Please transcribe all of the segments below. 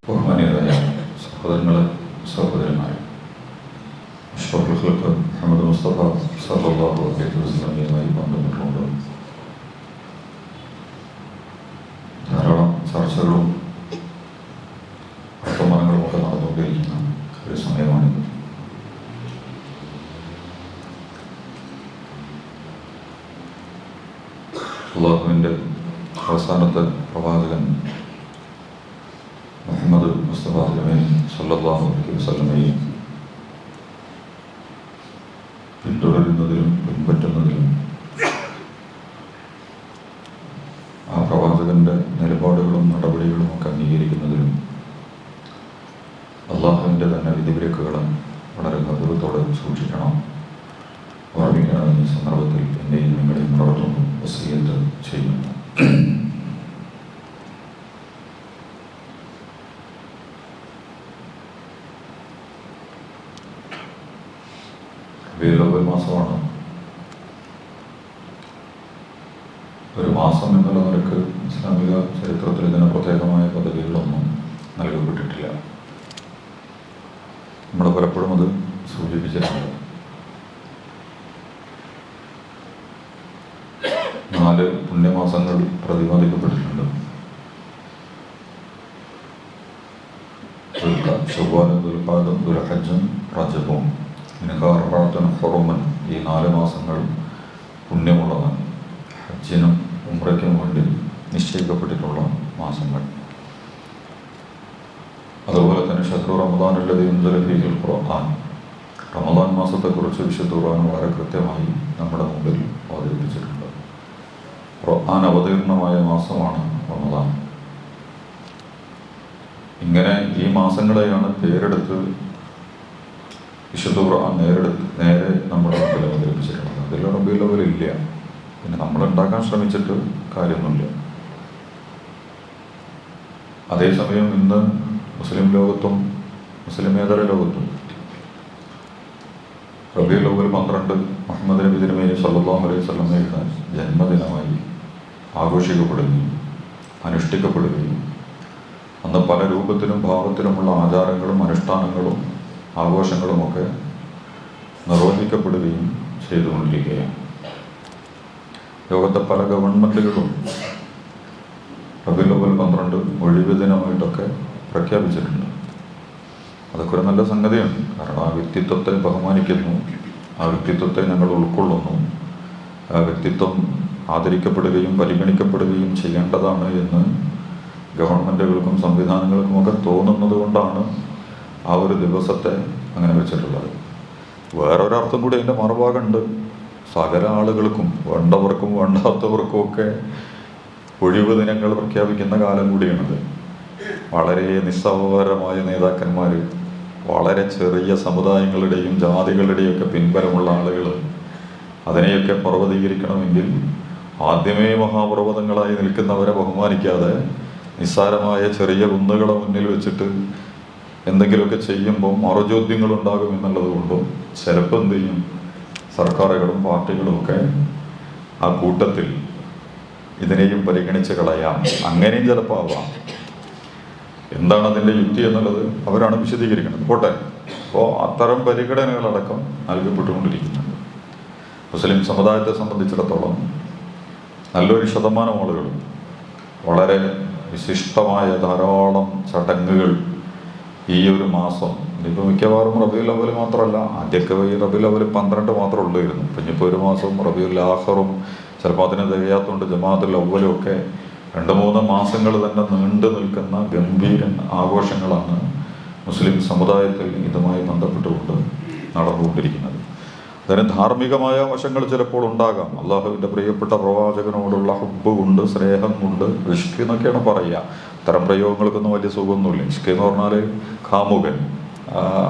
ബഹുമാനീയരായ സഹോദരങ്ങളെ, സഹോദരന്മാരെ, അഷ്റഫുൽ ഖൽഖ് മുഹമ്മദ് മുസ്തഫ സല്ലല്ലാഹു അലൈഹി വസല്ലമയുമായി ബന്ധപ്പെട്ടുകൊണ്ട് ധാരാളം ചർച്ചകളും വർത്തമാനങ്ങളും ഒക്കെ നടന്നുകൊണ്ടിരിക്കുന്ന ഒരു സമയമാണിത്. അള്ളാഹുവിൻ്റെ അവസാനത്തെ പ്രവാചകൻ മുഹമ്മദ് മുസ്തഫ സല്ലല്ലാഹു അലൈഹി വസല്ലമയെ പിന്തുടരുന്നതിലും പിൻപറ്റുന്നതിലും ആ പ്രവാചകന്റെ നിലപാടുകളും നടപടികളും ഒക്കെ അംഗീകരിക്കുന്നതിലും അള്ളാഹുവിൻ്റെ തന്നെ വിധിവിലക്കുകളെ വളരെ ഗൗരവത്തോടെ സൂക്ഷിക്കണം, ഓർമ്മിക്കണം. ഈ സന്ദർഭത്തിൽ എന്നെയും നിങ്ങളെയും ഉണർത്തുന്നു, വസിയത്ത് ചെയ്യുന്നു. റബീഉൽ മാസമാണ്. ഒരു മാസം എന്നുള്ള നിലക്ക് ഇസ്ലാമിക ചരിത്രത്തിൽ ഇതിന് പ്രത്യേകമായ പദവികളൊന്നും നൽകപ്പെട്ടിട്ടില്ല. നമ്മൾ പലപ്പോഴും അത് സൂചിപ്പിച്ചിട്ടുണ്ട്. 4 പുണ്യമാസങ്ങൾ പ്രതിപാദിക്കപ്പെട്ടിട്ടുണ്ട്. ശവ്വാൽ, ദുൽഖഅദ, ദുൽഹജ്ജ്, റജബും ഹുറുമൻ. ഈ 4 മാസങ്ങൾ പുണ്യമുള്ളതാണ്. ഹജ്ജിനും ഉംറയ്ക്കും വേണ്ടി നിശ്ചയിക്കപ്പെട്ടിട്ടുള്ള മാസങ്ങൾ. അതുപോലെ തന്നെ ഷഹ്റു റമദാൻ അല്ലദീ ഉൻസില ഫീഹിൽ ഖുർആൻ. റമദാൻ മാസത്തെക്കുറിച്ച് വിശുദ്ധ ഖുർആൻ വളരെ കൃത്യമായി നമ്മുടെ മുമ്പിൽ അവതരിപ്പിച്ചിട്ടുണ്ട്. ഖുർആൻ അവതീർണമായ മാസമാണ് റമദാൻ. ഇങ്ങനെ ഈ മാസങ്ങളെയാണ് പേരെടുത്ത് വിശുദ്ധ ഖുർആൻ നേരെ നമ്മുടെ മുമ്പിൽ അവതരിപ്പിച്ചിട്ടുള്ളത്. അതിൽ റബീഉൽ അവ്വൽ ഇല്ല. പിന്നെ നമ്മൾ ഉണ്ടാക്കാൻ ശ്രമിച്ചിട്ട് കാര്യമൊന്നുമില്ല. അതേസമയം ഇന്ന് മുസ്ലിം ലോകത്തും മുസ്ലിമേതര ലോകത്തും റബീഉൽ അവ്വൽ 12 മുഹമ്മദ് നബി തിരുമേനി സല്ലല്ലാഹു അലൈഹി വസല്ലമയുടെ ജന്മദിനമായി ആഘോഷിക്കപ്പെടുകയും അനുഷ്ഠിക്കപ്പെടുകയും അന്ന് പല രൂപത്തിലും ഭാവത്തിലുമുള്ള ആചാരങ്ങളും അനുഷ്ഠാനങ്ങളും ആഘോഷങ്ങളുമൊക്കെ നിർവഹിക്കപ്പെടുകയും ചെയ്തുകൊണ്ടിരിക്കുകയാണ്. ലോകത്തെ പല ഗവൺമെൻറ്റുകളും റബീഉൽ അവ്വൽ 12 ഒഴിവ് ദിനമായിട്ടൊക്കെ പ്രഖ്യാപിച്ചിട്ടുണ്ട്. അതൊക്കെ ഒരു നല്ല സംഗതിയാണ്. കാരണം ആ വ്യക്തിത്വത്തെ ബഹുമാനിക്കുന്നു, ആ വ്യക്തിത്വത്തെ ഞങ്ങൾ ഉൾക്കൊള്ളുന്നു, ആ വ്യക്തിത്വം ആദരിക്കപ്പെടുകയും പരിഗണിക്കപ്പെടുകയും ചെയ്യേണ്ടതാണ് എന്ന് ഗവൺമെൻറ്റുകൾക്കും സംവിധാനങ്ങൾക്കുമൊക്കെ തോന്നുന്നത് കൊണ്ടാണ് ആ ഒരു ദിവസത്തെ അങ്ങനെ വെച്ചിട്ടുള്ളത്. വേറൊരർത്ഥം കൂടി അതിൻ്റെ മറുഭാഗമുണ്ട്. സകല ആളുകൾക്കും, വേണ്ടവർക്കും വേണ്ടാത്തവർക്കും ഒക്കെ ഒഴിവ് ദിനങ്ങൾ പ്രഖ്യാപിക്കുന്ന കാലം കൂടിയാണത്. വളരെ നിസ്സാരമായ നേതാക്കന്മാർ, വളരെ ചെറിയ സമുദായങ്ങളുടെയും ജാതികളുടെയും ഒക്കെ പിൻബലമുള്ള ആളുകൾ അതിനെയൊക്കെ പർവ്വതീകരിക്കണമെങ്കിൽ ആദ്യമേ മഹാപർവ്വതങ്ങളായി നിൽക്കുന്നവരെ ബഹുമാനിക്കാതെ നിസ്സാരമായ ചെറിയ കുന്നുകളെ മുന്നിൽ വെച്ചിട്ട് എന്തെങ്കിലുമൊക്കെ ചെയ്യുമ്പോൾ മറുചോദ്യങ്ങളുണ്ടാകും എന്നുള്ളത് കൊണ്ടും ചിലപ്പോൾ എന്ത് ചെയ്യും, സർക്കാരുകളും പാർട്ടികളുമൊക്കെ ആ കൂട്ടത്തിൽ ഇതിനെയും പരിഗണിച്ച് കളയാം. അങ്ങനെയും ചിലപ്പോൾ ആവാം. എന്താണ് അതിൻ്റെ യുക്തി എന്നുള്ളത് അവരാണ് വിശദീകരിക്കുന്നത്. പോട്ടെ. അപ്പോൾ അത്തരം പരിഗണനകളടക്കം നൽകപ്പെട്ടുകൊണ്ടിരിക്കുന്നുണ്ട്. മുസ്ലിം സമുദായത്തെ സംബന്ധിച്ചിടത്തോളം നല്ലൊരു ശതമാനം ആളുകളും വളരെ വിശിഷ്ടമായ ധാരാളം ചടങ്ങുകൾ ഈ ഒരു മാസം, ഇനിയിപ്പോൾ മിക്കവാറും റബീഉൽ അവ്വൽ മാത്രമല്ല, ആദ്യമൊക്കെ ഈ റബീഉൽ അവ്വൽ 12 മാത്രമേ ഉള്ളായിരുന്നു. ഇപ്പം ഇനിയിപ്പോൾ ഒരു മാസവും റബീഉൽ ആഖിറും ചിലപ്പോൾ അതിന് തികയാത്തതുകൊണ്ട് ജമാഅത്തുൽ അവ്വലും ഒക്കെ 2-3 മാസങ്ങൾ തന്നെ നീണ്ടു നിൽക്കുന്ന ഗംഭീരൻ ആഘോഷങ്ങളാണ് മുസ്ലിം സമുദായത്തിൽ ഇതുമായി ബന്ധപ്പെട്ടുകൊണ്ട് നടന്നുകൊണ്ടിരിക്കുന്നത്. അതിന് ധാർമ്മികമായ വശങ്ങൾ ചിലപ്പോൾ ഉണ്ടാകാം. അള്ളാഹുവിൻ്റെ പ്രിയപ്പെട്ട പ്രവാചകനോടുള്ള ഹുബ്ബ് കൊണ്ട്, സ്നേഹം കൊണ്ട്, ഇഷ്ക് എന്നൊക്കെയാണ് പറയുക. ഇത്തരം പ്രയോഗങ്ങൾക്കൊന്നും വലിയ സുഖമൊന്നുമില്ല. ഇഷ്ക് എന്ന് പറഞ്ഞാൽ കാമുകൻ,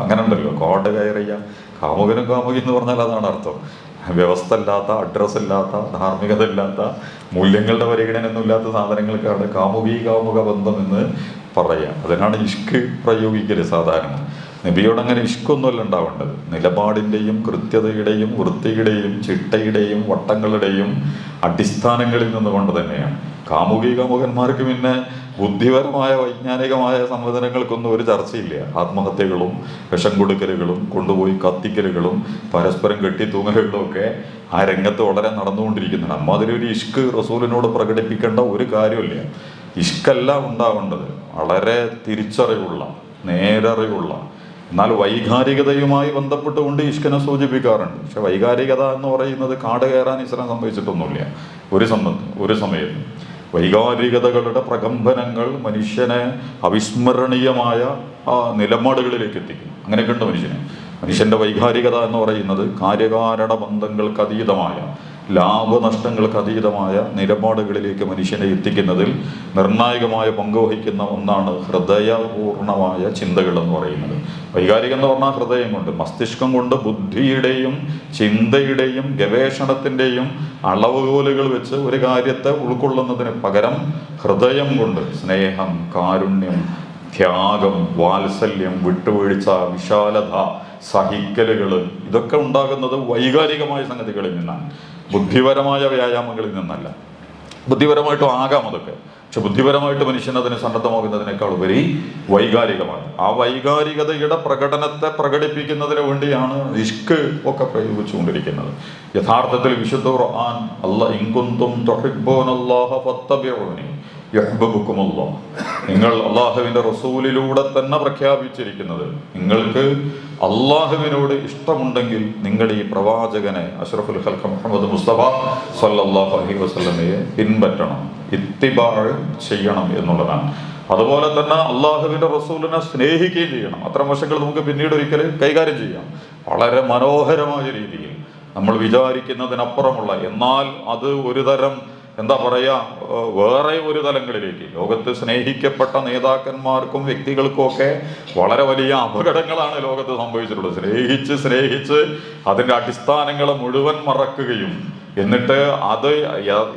അങ്ങനെ ഉണ്ടല്ലോ, കോട്ട കയറിയ കാമുകനും കാമുകി എന്ന് പറഞ്ഞാൽ അതാണ് അർത്ഥം. വ്യവസ്ഥ ഇല്ലാത്ത, അഡ്രസ് ഇല്ലാത്ത, ധാർമ്മികത ഇല്ലാത്ത, മൂല്യങ്ങളുടെ പരിഗണനയൊന്നും ഇല്ലാത്ത സാധനങ്ങൾക്കാണ് കാമുക ബന്ധം എന്ന് പറയുക. അതിനാണ് ഇഷ്ക് പ്രയോഗിക്കല് സാധാരണ. നബിയോട് അങ്ങനെ ഇഷ്കൊന്നുമല്ല ഉണ്ടാവേണ്ടത്. നിലപാടിൻ്റെയും കൃത്യതയുടെയും വൃത്തിയുടെയും ചിട്ടയുടെയും വട്ടങ്ങളുടെയും അടിസ്ഥാനങ്ങളിൽ നിന്നുകൊണ്ട് തന്നെയാണ്. കാമുകി കാമുകന്മാർക്ക് പിന്നെ ബുദ്ധിപരമായ വൈജ്ഞാനികമായ സംവേദനങ്ങൾക്കൊന്നും ഒരു ചർച്ചയില്ല. ആത്മഹത്യകളും വിഷം കൊടുക്കലുകളും കൊണ്ടുപോയി കത്തിക്കലുകളും പരസ്പരം കെട്ടിത്തൂങ്ങലുകളും ഒക്കെ ആ രംഗത്ത് വളരെ നടന്നുകൊണ്ടിരിക്കുന്നതാണ്. അമ്മാതിരി ഇഷ്ക് റസൂലിനോട് പ്രകടിപ്പിക്കേണ്ട ഒരു കാര്യമില്ല. ഇഷ്കല്ല ഉണ്ടാവേണ്ടത്, വളരെ തിരിച്ചറിവുള്ള, നേരറിവുള്ള, എന്നാൽ വൈകാരികതയുമായി ബന്ധപ്പെട്ടുകൊണ്ട് ഇഷ്കിനെ സൂചിപ്പിക്കാറുണ്ട്. പക്ഷെ വൈകാരികത എന്ന് പറയുന്നത് കാട് കയറാൻ ഇസ്ലാം സംഭവിച്ചിട്ടൊന്നുമില്ല. ഒരു സമയത്ത് വൈകാരികതകളുടെ പ്രകമ്പനങ്ങൾ മനുഷ്യനെ അവിസ്മരണീയമായ നിലപാടുകളിലേക്ക് എത്തിക്കും. അങ്ങനെയൊക്കെ ഉണ്ട് മനുഷ്യൻ്റെ വൈകാരികത എന്ന് പറയുന്നത് കാര്യകാരണ ബന്ധങ്ങൾക്ക് അതീതമായ, ലാഭനഷ്ടങ്ങൾക്ക് അതീതമായ നിലപാടുകളിലേക്ക് മനുഷ്യനെ എത്തിക്കുന്നതിൽ നിർണായകമായ പങ്കുവഹിക്കുന്ന ഒന്നാണ് ഹൃദയപൂർണമായ ചിന്തകൾ എന്ന് പറയുന്നത്. വൈകാരികം എന്ന് പറഞ്ഞാൽ ഹൃദയം കൊണ്ട്, മസ്തിഷ്കം കൊണ്ട്, ബുദ്ധിയുടെയും ചിന്തയുടെയും ഗവേഷണത്തിൻ്റെയും അളവുകോലുകൾ വെച്ച് ഒരു കാര്യത്തെ ഉൾക്കൊള്ളുന്നതിന് പകരം ഹൃദയം കൊണ്ട് സ്നേഹം, കാരുണ്യം, ത്യാഗം, വാത്സല്യം, വിട്ടുവീഴ്ച, വിശാലത, സഹിക്കലുകൾ, ഇതൊക്കെ ഉണ്ടാകുന്നത് വൈകാരികമായ സംഗതികളിൽ നിന്നാണ്, ബുദ്ധിപരമായ വ്യായാമങ്ങളിൽ നിന്നല്ല. ബുദ്ധിപരമായിട്ടും ആകാം അതൊക്കെ, പക്ഷെ ബുദ്ധിപരമായിട്ട് മനുഷ്യൻ അതിന് സന്നദ്ധമാകുന്നതിനേക്കാൾ ഉപരി വൈകാരികമാണ്. ആ വൈകാരികതയുടെ പ്രകടനത്തെ പ്രകടിപ്പിക്കുന്നതിന് വേണ്ടിയാണ് ഇഷ്ക് ഒക്കെ പ്രയോഗിച്ചുകൊണ്ടിരിക്കുന്നത്. യഥാർത്ഥത്തിൽ വിശുദ്ധ ഖുർആൻ ഇൻ കുന്തും തുഹിബ്ബൂനല്ലാഹ ഫത്തബിഊനി യുഹ്ബിബുക്കുമുല്ലാഹ്, നിങ്ങൾ അള്ളാഹുവിൻ്റെ റസൂലിലൂടെ തന്നെ പ്രഖ്യാപിച്ചിരിക്കുന്നത്, നിങ്ങൾക്ക് അള്ളാഹുവിനോട് ഇഷ്ടമുണ്ടെങ്കിൽ നിങ്ങൾ ഈ പ്രവാചകനെ അഷ്റഫുൽ ഖൽഖ് മുഹമ്മദ് മുസ്തഫ സല്ലല്ലാഹു അലൈഹി വസല്ലമയെ പിൻപറ്റണം, ഇത്തിബാഅ് ചെയ്യണം എന്നുള്ളതാണ്. അതുപോലെ തന്നെ അള്ളാഹുവിൻ്റെ റസൂലിനെ സ്നേഹിക്കുകയും ചെയ്യണം. അത്തരം വശങ്ങൾ നമുക്ക് പിന്നീട് ഒരിക്കൽ കൈകാര്യം ചെയ്യാം. വളരെ മനോഹരമായ രീതിയിൽ നമ്മൾ വിചാരിക്കുന്നതിനപ്പുറമുള്ള, എന്നാൽ അത് ഒരു തരം എന്താ പറയുക, വേറെ ഒരു തലങ്ങളിലേക്ക് ലോകത്ത് സ്നേഹിക്കപ്പെട്ട നേതാക്കന്മാർക്കും വ്യക്തികൾക്കും ഒക്കെ വളരെ വലിയ അപകടങ്ങളാണ് ലോകത്ത് സംഭവിച്ചിട്ടുള്ളത്. സ്നേഹിച്ച് അതിൻ്റെ അടിസ്ഥാനങ്ങളെ മുഴുവൻ മറക്കുകയും എന്നിട്ട് അത്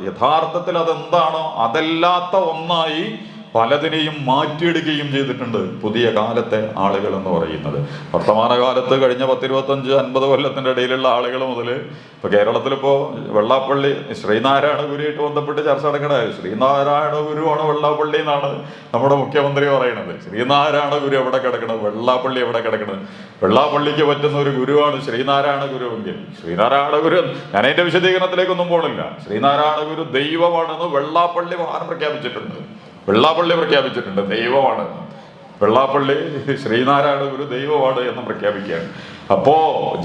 യഥാർത്ഥത്തിൽ അതെന്താണോ അതല്ലാത്ത ഒന്നായി പലതിനെയും മാറ്റിയിടുകയും ചെയ്തിട്ടുണ്ട് പുതിയ കാലത്തെ ആളുകൾ എന്ന് പറയുന്നത്. വർത്തമാനകാലത്ത് കഴിഞ്ഞ 10-25-50 കൊല്ലത്തിൻ്റെ ഇടയിലുള്ള ആളുകൾ മുതൽ ഇപ്പോൾ കേരളത്തിലിപ്പോൾ വെള്ളാപ്പള്ളി ശ്രീനാരായണ ഗുരുവായിട്ട് ബന്ധപ്പെട്ട് ചർച്ച നടക്കണത്, ശ്രീനാരായണ ഗുരുവാണ് വെള്ളാപ്പള്ളി എന്നാണ് നമ്മുടെ മുഖ്യമന്ത്രി പറയുന്നത്. ശ്രീനാരായണ ഗുരു എവിടെ കിടക്കണത്, വെള്ളാപ്പള്ളി എവിടെ കിടക്കണത്? വെള്ളാപ്പള്ളിക്ക് പറ്റുന്ന ഒരു ഗുരുവാണ് ശ്രീനാരായണ ഗുരുവെങ്കിൽ ശ്രീനാരായണ ഗുരു, ഞാൻ അതിൻ്റെ വിശദീകരണത്തിലേക്കൊന്നും പോകണില്ല, ശ്രീനാരായണ ഗുരു ദൈവമാണെന്ന് വെള്ളാപ്പള്ളി മഹാൻ പ്രഖ്യാപിച്ചിട്ടുണ്ട്. ദൈവമാണ് വെള്ളാപ്പള്ളി, ശ്രീനാരായണ ഗുരു ദൈവമാണ് എന്ന് പ്രഖ്യാപിക്കുകയാണ്. അപ്പോ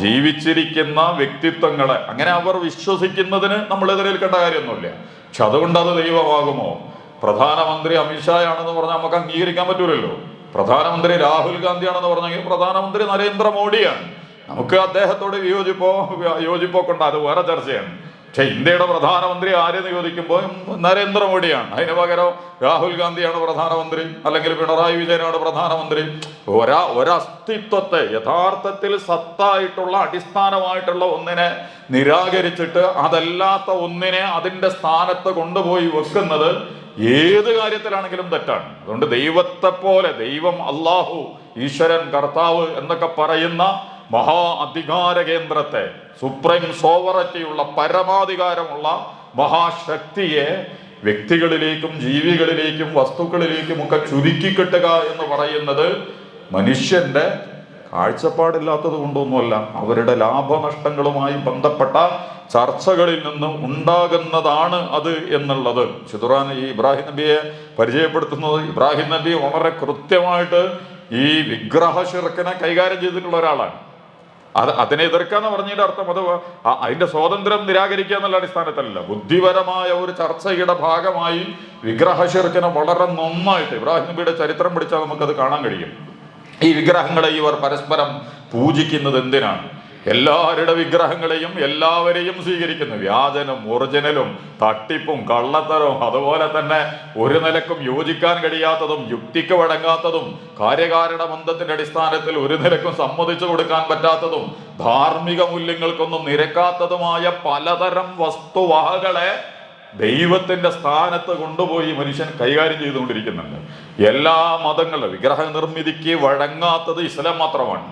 ജീവിച്ചിരിക്കുന്ന വ്യക്തിത്വങ്ങളെ അങ്ങനെ അവർ വിശ്വസിക്കുന്നതിന് നമ്മൾ എതിരേൽക്കേണ്ട കാര്യമൊന്നുമില്ല. പക്ഷെ അതുകൊണ്ട് അത് ദൈവമാകുമോ? പ്രധാനമന്ത്രി അമിത്ഷായാണെന്ന് പറഞ്ഞാൽ നമുക്ക് അംഗീകരിക്കാൻ പറ്റൂലല്ലോ. പ്രധാനമന്ത്രി രാഹുൽ ഗാന്ധിയാണെന്ന് പറഞ്ഞെങ്കിൽ പ്രധാനമന്ത്രി നരേന്ദ്രമോദിയാണ്. നമുക്ക് അദ്ദേഹത്തോട് യോജിപ്പൊക്കെ ഉണ്ട്, അത് വേറെ ചർച്ചയാണ്. പക്ഷെ ഇന്ത്യയുടെ പ്രധാനമന്ത്രി ആരെന്ന് ചോദിക്കുമ്പോൾ നരേന്ദ്രമോദിയാണ്. അതിന് പകരം രാഹുൽ ഗാന്ധിയാണ് പ്രധാനമന്ത്രി, അല്ലെങ്കിൽ പിണറായി വിജയനാണ് പ്രധാനമന്ത്രി. ഒരസ്തിത്വത്തെ, യഥാർത്ഥത്തിൽ സത്തായിട്ടുള്ള അടിസ്ഥാനമായിട്ടുള്ള ഒന്നിനെ നിരാകരിച്ചിട്ട് അതല്ലാത്ത ഒന്നിനെ അതിൻ്റെ സ്ഥാനത്ത് കൊണ്ടുപോയി വെക്കുന്നത് ഏത് കാര്യത്തിലാണെങ്കിലും തെറ്റാണ്. അതുകൊണ്ട് ദൈവത്തെ പോലെ, ദൈവം, അള്ളാഹു, ഈശ്വരൻ, കർത്താവ് എന്നൊക്കെ പറയുന്ന മഹാ അധികാര കേന്ദ്രത്തെ, സുപ്രീം സോവററ്റിയുള്ള, പരമാധികാരമുള്ള മഹാശക്തിയെ വ്യക്തികളിലേക്കും ജീവികളിലേക്കും വസ്തുക്കളിലേക്കും ഒക്കെ ചുരുക്കിക്കെട്ടുക എന്ന് പറയുന്നത് മനുഷ്യന്റെ കാഴ്ചപ്പാടില്ലാത്തത് കൊണ്ടൊന്നുമല്ല, അവരുടെ ലാഭനഷ്ടങ്ങളുമായി ബന്ധപ്പെട്ട ചർച്ചകളിൽ നിന്ന് ഉണ്ടാകുന്നതാണ് അത് എന്നുള്ളത്. ഖുർആൻ ഈ ഇബ്രാഹിം നബിയെ പരിചയപ്പെടുത്തുന്നത്, ഇബ്രാഹിം നബി വളരെ കൃത്യമായിട്ട് ഈ വിഗ്രഹ ശിർക്കിനെ കൈകാര്യം ചെയ്തിട്ടുള്ള ഒരാളാണ്. അതിനെ എതിർക്കാന്ന് പറഞ്ഞതിന്റെ അർത്ഥം അത് അതിന്റെ സ്വാതന്ത്ര്യം നിരാകരിക്കുക എന്നുള്ള അടിസ്ഥാനത്തിലല്ല, ബുദ്ധിപരമായ ഒരു ചർച്ചയുടെ ഭാഗമായി വിഗ്രഹ ശിർക്കിനെ വളരെ നന്നായിട്ട് ഇബ്രാഹിം നബിയുടെ ചരിത്രം പഠിച്ചാൽ നമുക്കത് കാണാൻ കഴിയും. ഈ വിഗ്രഹങ്ങളെ ഇവർ പരസ്പരം പൂജിക്കുന്നത് എന്തിനാണ്? എല്ലാവരുടെ വിഗ്രഹങ്ങളെയും എല്ലാവരെയും സ്വീകരിക്കുന്നു. വ്യാജനും ഒറിജിനലും തട്ടിപ്പും കള്ളത്തരവും അതുപോലെ തന്നെ ഒരു നിലക്കും യോജിക്കാൻ കഴിയാത്തതും യുക്തിക്ക് വഴങ്ങാത്തതും കാര്യകാരണ ബന്ധത്തിന്റെ അടിസ്ഥാനത്തിൽ ഒരു നിലക്കും സമ്മതിച്ചു കൊടുക്കാൻ പറ്റാത്തതും ധാർമ്മിക മൂല്യങ്ങൾക്കൊന്നും നിരക്കാത്തതുമായ പലതരം വസ്തുവകകളെ ദൈവത്തിന്റെ സ്ഥാനത്ത് കൊണ്ടുപോയി മനുഷ്യൻ കൈകാര്യം ചെയ്തുകൊണ്ടിരിക്കുന്നുണ്ട്. എല്ലാ മതങ്ങളും വിഗ്രഹ നിർമ്മിതിക്ക് വഴങ്ങാത്തത് ഇസ്ലാം മാത്രമാണ്.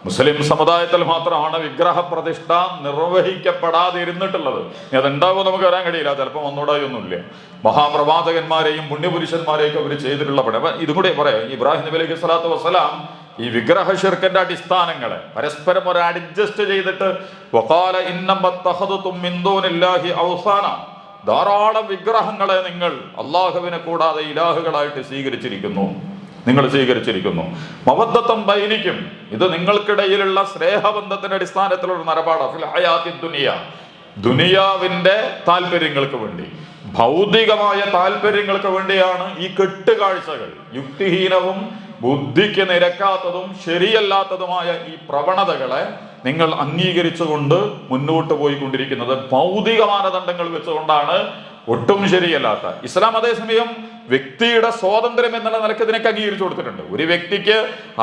മുസ്ലിം സമുദായത്തിൽ മാത്രമാണ് വിഗ്രഹ പ്രതിഷ്ഠ നിർവഹിക്കപ്പെടാതിരുന്നിട്ടുള്ളത്. അതുണ്ടാവുമോ നമുക്ക് വരാൻ കഴിയില്ല, ചിലപ്പോൾ ഒന്നുകൂടായൊന്നുമില്ല. മഹാപ്രവാചകന്മാരെയും പുണ്യപുരുഷന്മാരെയൊക്കെ അവർ ചെയ്തിട്ടുള്ള പണി. അപ്പം ഇതും കൂടെ പറയാം, ഇബ്രാഹിം നബി അലൈഹി സ്വലാത്തു വസ്സലാം ഈ വിഗ്രഹ ശിർക്കിന്റെ അടിസ്ഥാനങ്ങളെ പരസ്പരം ഒരു അഡ്ജസ്റ്റ് ചെയ്തിട്ട് വഖാല ഇന്നമത്തഖദതും മിൻ ദൂനില്ലാഹി ഔസാന, ധാരാളം വിഗ്രഹങ്ങളെ നിങ്ങൾ അള്ളാഹുവിനെ കൂടാതെ ഇലാഹുകളായിട്ട് നിങ്ങൾ സ്വീകരിച്ചിരിക്കുന്നു. മവദ്ദത്തം ബൈനിക്കും, ഇത് നിങ്ങൾക്കിടയിലുള്ള സ്നേഹബന്ധത്തിന്റെ അടിസ്ഥാനത്തിലുള്ള നിലപാടാണ്. ഫിൽ ഹയാത്തി ദുനിയാവിന്റെ താല്പര്യങ്ങൾക്ക് വേണ്ടി, ഭൗതികമായ താല്പര്യങ്ങൾക്ക് വേണ്ടിയാണ് ഈ കെട്ടുകാഴ്ചകൾ, യുക്തിഹീനവും ബുദ്ധിക്ക് നിരക്കാത്തതും ശരിയല്ലാത്തതുമായ ഈ പ്രവണതകളെ നിങ്ങൾ അംഗീകരിച്ചുകൊണ്ട് മുന്നോട്ട് പോയിക്കൊണ്ടിരിക്കുന്നത്. ഭൗതിക മാനദണ്ഡങ്ങൾ വെച്ചുകൊണ്ടാണ്, ഒട്ടും ശരിയല്ലാത്ത. ഇസ്ലാം അതേസമയം വ്യക്തിയുടെ സ്വാതന്ത്ര്യം എന്നുള്ള നിലക്ക് ഇതിനൊക്കെ അംഗീകരിച്ചു കൊടുത്തിട്ടുണ്ട്. ഒരു വ്യക്തിക്ക്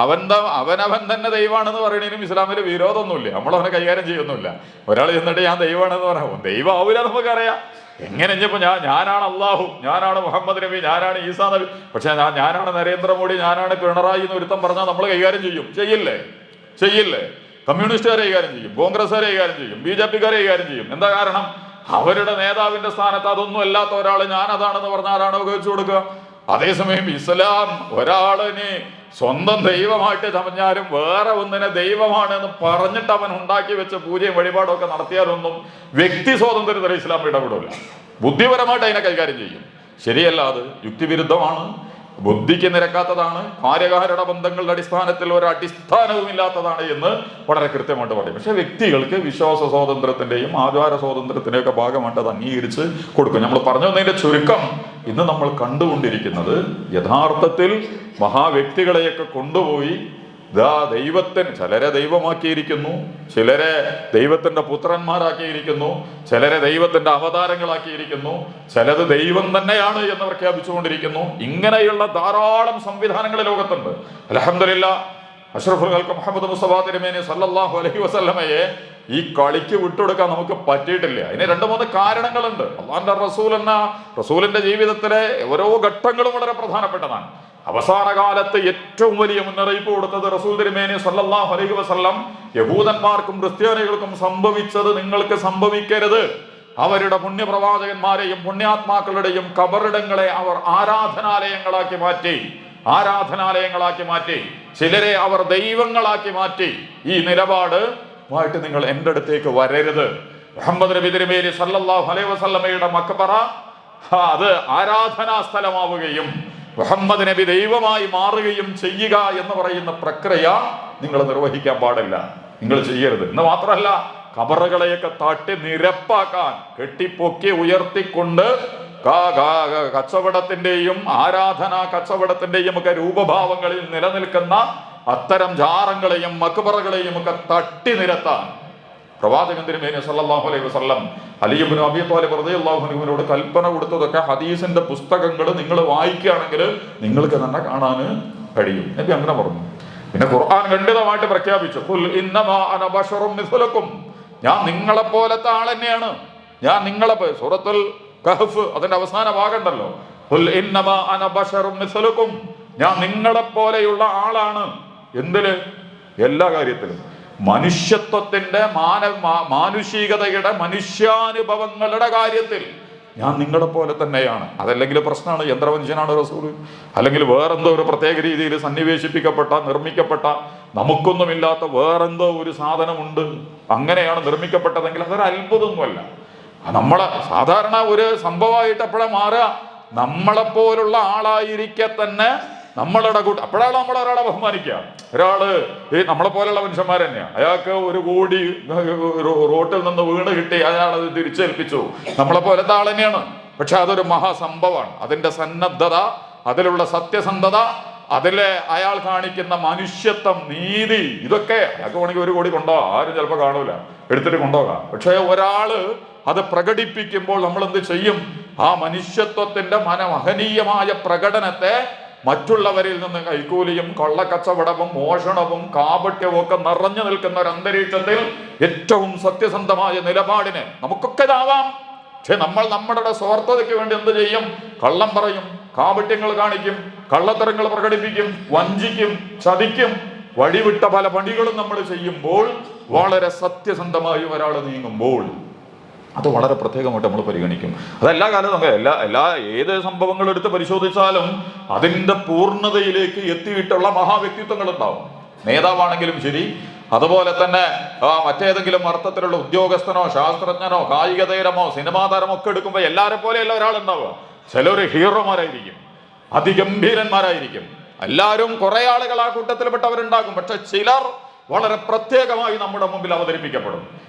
അവനവൻ തന്നെ ദൈവമാണെന്ന് പറയുന്നതിനും ഇസ്ലാമിൽ വിരോധമൊന്നുമില്ല. നമ്മളവനെ കൈകാര്യം ചെയ്യുന്നില്ല. ഒരാൾ ചെന്നിട്ട് ഞാൻ ദൈവമാണെന്ന് പറയാം, ദൈവം ആവില്ല നമുക്കറിയാം. എങ്ങനെ ഇനിയിപ്പോൾ ഞാനാണ് അള്ളാഹു, ഞാനാണ് മുഹമ്മദ് നബി, ഞാനാണ് ഈസാ നബി, പക്ഷെ ഞാനാണ് നരേന്ദ്രമോദി, ഞാനാണ് പിണറായി എന്ന് ഒരുത്തം പറഞ്ഞാൽ നമ്മൾ കൈകാര്യം ചെയ്യില്ലേ? കമ്മ്യൂണിസ്റ്റുകാരെ കൈകാര്യം ചെയ്യും, കോൺഗ്രസ്സുകാരെ കൈകാര്യം ചെയ്യും, BJP-ക്കാരെ കൈകാര്യം ചെയ്യും. എന്താ കാരണം? അവരുടെ നേതാവിന്റെ സ്ഥാനത്ത് അതൊന്നും അല്ലാത്ത ഒരാൾ ഞാനതാണെന്ന് പറഞ്ഞാൽ ആരാണ് ഉപയോഗിച്ചു കൊടുക്കുക? അതേസമയം ഇസ്ലാം ഒരാളിനെ സ്വന്തം ദൈവമായിട്ട് ചമഞ്ഞാലും വേറെ ഒന്നിനെ ദൈവമാണ് എന്ന് പറഞ്ഞിട്ട് അവൻ ഉണ്ടാക്കി വെച്ച പൂജയും വഴിപാടും ഒക്കെ നടത്തിയാലൊന്നും വ്യക്തി സ്വാതന്ത്ര്യത്തിൽ ഇസ്ലാം ഇടപെടില്ല. ബുദ്ധിപരമായിട്ട് അതിനെ കൈകാര്യം ചെയ്യും. ശരിയല്ല, അത് യുക്തിവിരുദ്ധമാണ്, ബുദ്ധിക്ക് നിരക്കാത്തതാണ്, കാര്യകാരണ ബന്ധങ്ങളുടെ അടിസ്ഥാനത്തിൽ ഒരു അടിസ്ഥാനവും ഇല്ലാത്തതാണ് എന്ന് വളരെ കൃത്യമായിട്ട് പറയും. പക്ഷെ വ്യക്തികൾക്ക് വിശ്വാസ സ്വാതന്ത്ര്യത്തിന്റെയും ആചാര സ്വാതന്ത്ര്യത്തിന്റെയും ഒക്കെ ഭാഗമായിട്ട് അത് അംഗീകരിച്ച് കൊടുക്കും. നമ്മൾ പറഞ്ഞു വന്നതിന്റെ ചുരുക്കം, ഇന്ന് നമ്മൾ കണ്ടുകൊണ്ടിരിക്കുന്നത് യഥാർത്ഥത്തിൽ മഹാവ്യക്തികളെയൊക്കെ കൊണ്ടുപോയി ദൈവത്തിന്, ചിലരെ ദൈവമാക്കിയിരിക്കുന്നു, ചിലരെ ദൈവത്തിന്റെ പുത്രന്മാരാക്കിയിരിക്കുന്നു, ചിലരെ ദൈവത്തിന്റെ അവതാരങ്ങളാക്കിയിരിക്കുന്നു, ചിലത് ദൈവം തന്നെയാണ് എന്ന് പ്രഖ്യാപിച്ചുകൊണ്ടിരിക്കുന്നു. ഇങ്ങനെയുള്ള ധാരാളം സംവിധാനങ്ങൾ ലോകത്തുണ്ട്. അൽഹംദുലില്ലാഹ്, അഷ്റഫുൽ ഖൽഖ് മുഹമ്മദ് മുസ്തഫ തിരുമേനി സല്ലല്ലാഹു അലൈഹി വസല്ലമയെ ഈ കളിക്ക് വിട്ടുകൊടുക്കാൻ നമുക്ക് പറ്റിയിട്ടില്ല. അതിന് 2-3 കാരണങ്ങളുണ്ട്. അള്ളാഹുവിന്റെ റസൂലിന്റെ ജീവിതത്തിലെ ഓരോ ഘട്ടങ്ങളും വളരെ പ്രധാനപ്പെട്ടതാണ്. അവസാന കാലത്ത് ഏറ്റവും വലിയ മുന്നറിയിപ്പ് കൊടുത്തത് റസൂൽ തിരുമേനി സല്ലല്ലാഹു അലൈഹി വസല്ലം യഹൂദന്മാർക്കും ക്രിസ്ത്യാനികൾക്കും സംഭവിച്ചത് നിങ്ങൾക്ക് സംഭവിക്കരുത്. അവരുടെ പുണ്യപ്രവാചകന്മാരെയും പുണ്യാത്മാക്കളുടെയും കബറിടങ്ങളെ അവർ ആരാധനാലയങ്ങളാക്കി മാറ്റി, ചിലരെ അവർ ദൈവങ്ങളാക്കി മാറ്റി. ഈ നിലപാടുമായിട്ട് നിങ്ങൾ എൻ്റെ അടുത്തേക്ക് വരരുത്. മുഹമ്മദ് നബി തിരുമേനി സല്ലല്ലാഹു അലൈഹി വസല്ലമയുടെ മഖബറ അത് ആരാധനാ സ്ഥലമാവുകയും മുഹമ്മദ് നബി ദൈവമായി മാറുകയും ചെയ്യുക എന്ന് പറയുന്ന പ്രക്രിയ നിങ്ങൾ നിർവഹിക്കാൻ പാടില്ല, നിങ്ങൾ ചെയ്യരുത്. എന്ന് മാത്രമല്ല, ഖബറുകളെയൊക്കെ തട്ടി നിരപ്പാക്കാൻ കെട്ടിപ്പൊക്കി ഉയർത്തിക്കൊണ്ട് കച്ചവടത്തിന്റെയും ആരാധനാ കച്ചവടത്തിന്റെയും ഒക്കെ രൂപഭാവങ്ങളിൽ നിലനിൽക്കുന്ന അത്തരം ജാറങ്ങളെയും മക്ബറകളെയും ഒക്കെ തട്ടി നിരത്താൻ പ്രവാചകൻ തിരുമേനി സല്ലല്ലാഹു അലൈഹി വസല്ലം അലി ഇബ്നു അബീ ത്വാലിബ് റളിയല്ലാഹു അൻഹുവിനോട് കൽപ്പന കൊടുത്തതൊക്കെ ഹദീസിന്റെ പുസ്തകങ്ങൾ നിങ്ങൾ വായിക്കുകയാണെങ്കിൽ നിങ്ങൾക്ക് തന്നെ കാണാൻ കഴിയും. നബി അങ്ങനെ പറഞ്ഞു. പിന്നെ ഖുർആൻ ഖണ്ഡിതമായിട്ട് പ്രഖ്യാപിച്ചു, ഖുൽ ഇന്നമാ അന ബശറും മിസ്ലുക്കും, ഞാൻ നിങ്ങളെപ്പോലത്തെ ആൾ തന്നെയാണ്. സൂറത്തുൽ കഹ്ഫ് അതിന്റെ അവസാന ഭാഗമുണ്ടല്ലോ, ഖുൽ ഇന്നമാ അന ബശറും മിസ്ലുക്കും, ഞാൻ നിങ്ങളെപ്പോലെയുള്ള ആളാണ്. എന്തില്? എല്ലാ കാര്യത്തിലും. മനുഷ്യത്വത്തിന്റെ മാനുഷികതയുടെ മനുഷ്യാനുഭവങ്ങളുടെ കാര്യത്തിൽ ഞാൻ നിങ്ങളെ പോലെ തന്നെയാണ്. അതല്ലെങ്കിൽ പ്രശ്നമാണ്, യന്ത്രമനുഷ്യനാണ് റസൂല്, അല്ലെങ്കിൽ വേറെന്തോ ഒരു പ്രത്യേക രീതിയിൽ സന്നിവേശിപ്പിക്കപ്പെട്ട നിർമ്മിക്കപ്പെട്ട നമുക്കൊന്നുമില്ലാത്ത വേറെന്തോ ഒരു സാധനമുണ്ട്, അങ്ങനെയാണ് നിർമ്മിക്കപ്പെട്ടതെങ്കിൽ അതൊരു അത്ഭുതമൊന്നുമല്ല. നമ്മളെ സാധാരണ ഒരു സംഭവമായിട്ട് എപ്പോഴാണ് മാറുക? നമ്മളെപ്പോലുള്ള ആളായിരിക്കെ തന്നെ നമ്മളുടെ അപ്പോഴാണ് ഒരാളെ ബഹുമാനിക്കുക. നമ്മളെ പോലുള്ള മനുഷ്യന്മാർ തന്നെയാണ്. അയാൾക്ക് 1 കോടി റോട്ടിൽ നിന്ന് വീണ് കിട്ടി, അയാളത് തിരിച്ചേൽപ്പിച്ചു, നമ്മളെ പോലത്തെ ആൾ തന്നെയാണ്. പക്ഷെ അതൊരു മഹാസംഭവമാണ്. അതിന്റെ സന്നദ്ധത, അതിലുള്ള സത്യസന്ധത, അതിലെ അയാൾ കാണിക്കുന്ന മനുഷ്യത്വം, നീതി, ഇതൊക്കെ അയാൾക്ക് വേണമെങ്കിൽ 1 കോടി കൊണ്ടുപോകാം, ആരും ചിലപ്പോൾ കാണൂല, എടുത്തിട്ട് കൊണ്ടുപോകാം. പക്ഷെ ഒരാള് അത് പ്രകടിപ്പിക്കുമ്പോൾ നമ്മൾ എന്ത് ചെയ്യും? ആ മനുഷ്യത്വത്തിന്റെ മഹനീയമായ പ്രകടനത്തെ മറ്റുള്ളവരിൽ നിന്ന് കൈക്കൂലിയും കള്ളക്കച്ചവടവും മോഷണവും കാപട്യവും ഒക്കെ നിറഞ്ഞു നിൽക്കുന്ന ഒരു അന്തരീക്ഷത്തിൽ ഏറ്റവും സത്യസന്ധമായ നിലപാടിന് നമുക്കൊക്കെ ഇതാവാം. പക്ഷെ നമ്മൾ നമ്മുടെ സ്വാർത്ഥതയ്ക്ക് വേണ്ടി എന്ത് ചെയ്യും? കള്ളം പറയും, കാപട്യങ്ങൾ കാണിക്കും, കള്ളത്തരങ്ങൾ പ്രകടിപ്പിക്കും, വഞ്ചിക്കും, ചതിക്കും. വഴിവിട്ട പല പണികളും നമ്മൾ ചെയ്യുമ്പോൾ, വളരെ സത്യസന്ധമായി ഒരാൾ നീങ്ങുമ്പോൾ, അത് വളരെ പ്രത്യേകമായിട്ട് നമ്മൾ പരിഗണിക്കും. അതെല്ലാ കാലത്തും നമുക്ക് ഏത് സംഭവങ്ങൾ എടുത്ത് പരിശോധിച്ചാലും അതിൻ്റെ പൂർണ്ണതയിലേക്ക് എത്തിയിട്ടുള്ള മഹാവ്യക്തിത്വങ്ങൾ ഉണ്ടാവും. നേതാവാണെങ്കിലും ശരി, അതുപോലെ തന്നെ മറ്റേതെങ്കിലും അർത്ഥത്തിലുള്ള ഉദ്യോഗസ്ഥനോ ശാസ്ത്രജ്ഞനോ കായിക താരമോ സിനിമാ താരമോ ഒക്കെ എടുക്കുമ്പോൾ എല്ലാവരെ പോലെയല്ല ഒരാളുണ്ടാവുക. ചിലർ ഹീറോമാരായിരിക്കും, അതിഗംഭീരന്മാരായിരിക്കും. എല്ലാവരും കുറെ ആളുകൾ ആ കൂട്ടത്തിൽപ്പെട്ടവരുണ്ടാകും. പക്ഷെ ചിലർ വളരെ പ്രത്യേകമായി നമ്മുടെ മുമ്പിൽ അവതരിപ്പിക്കപ്പെടും.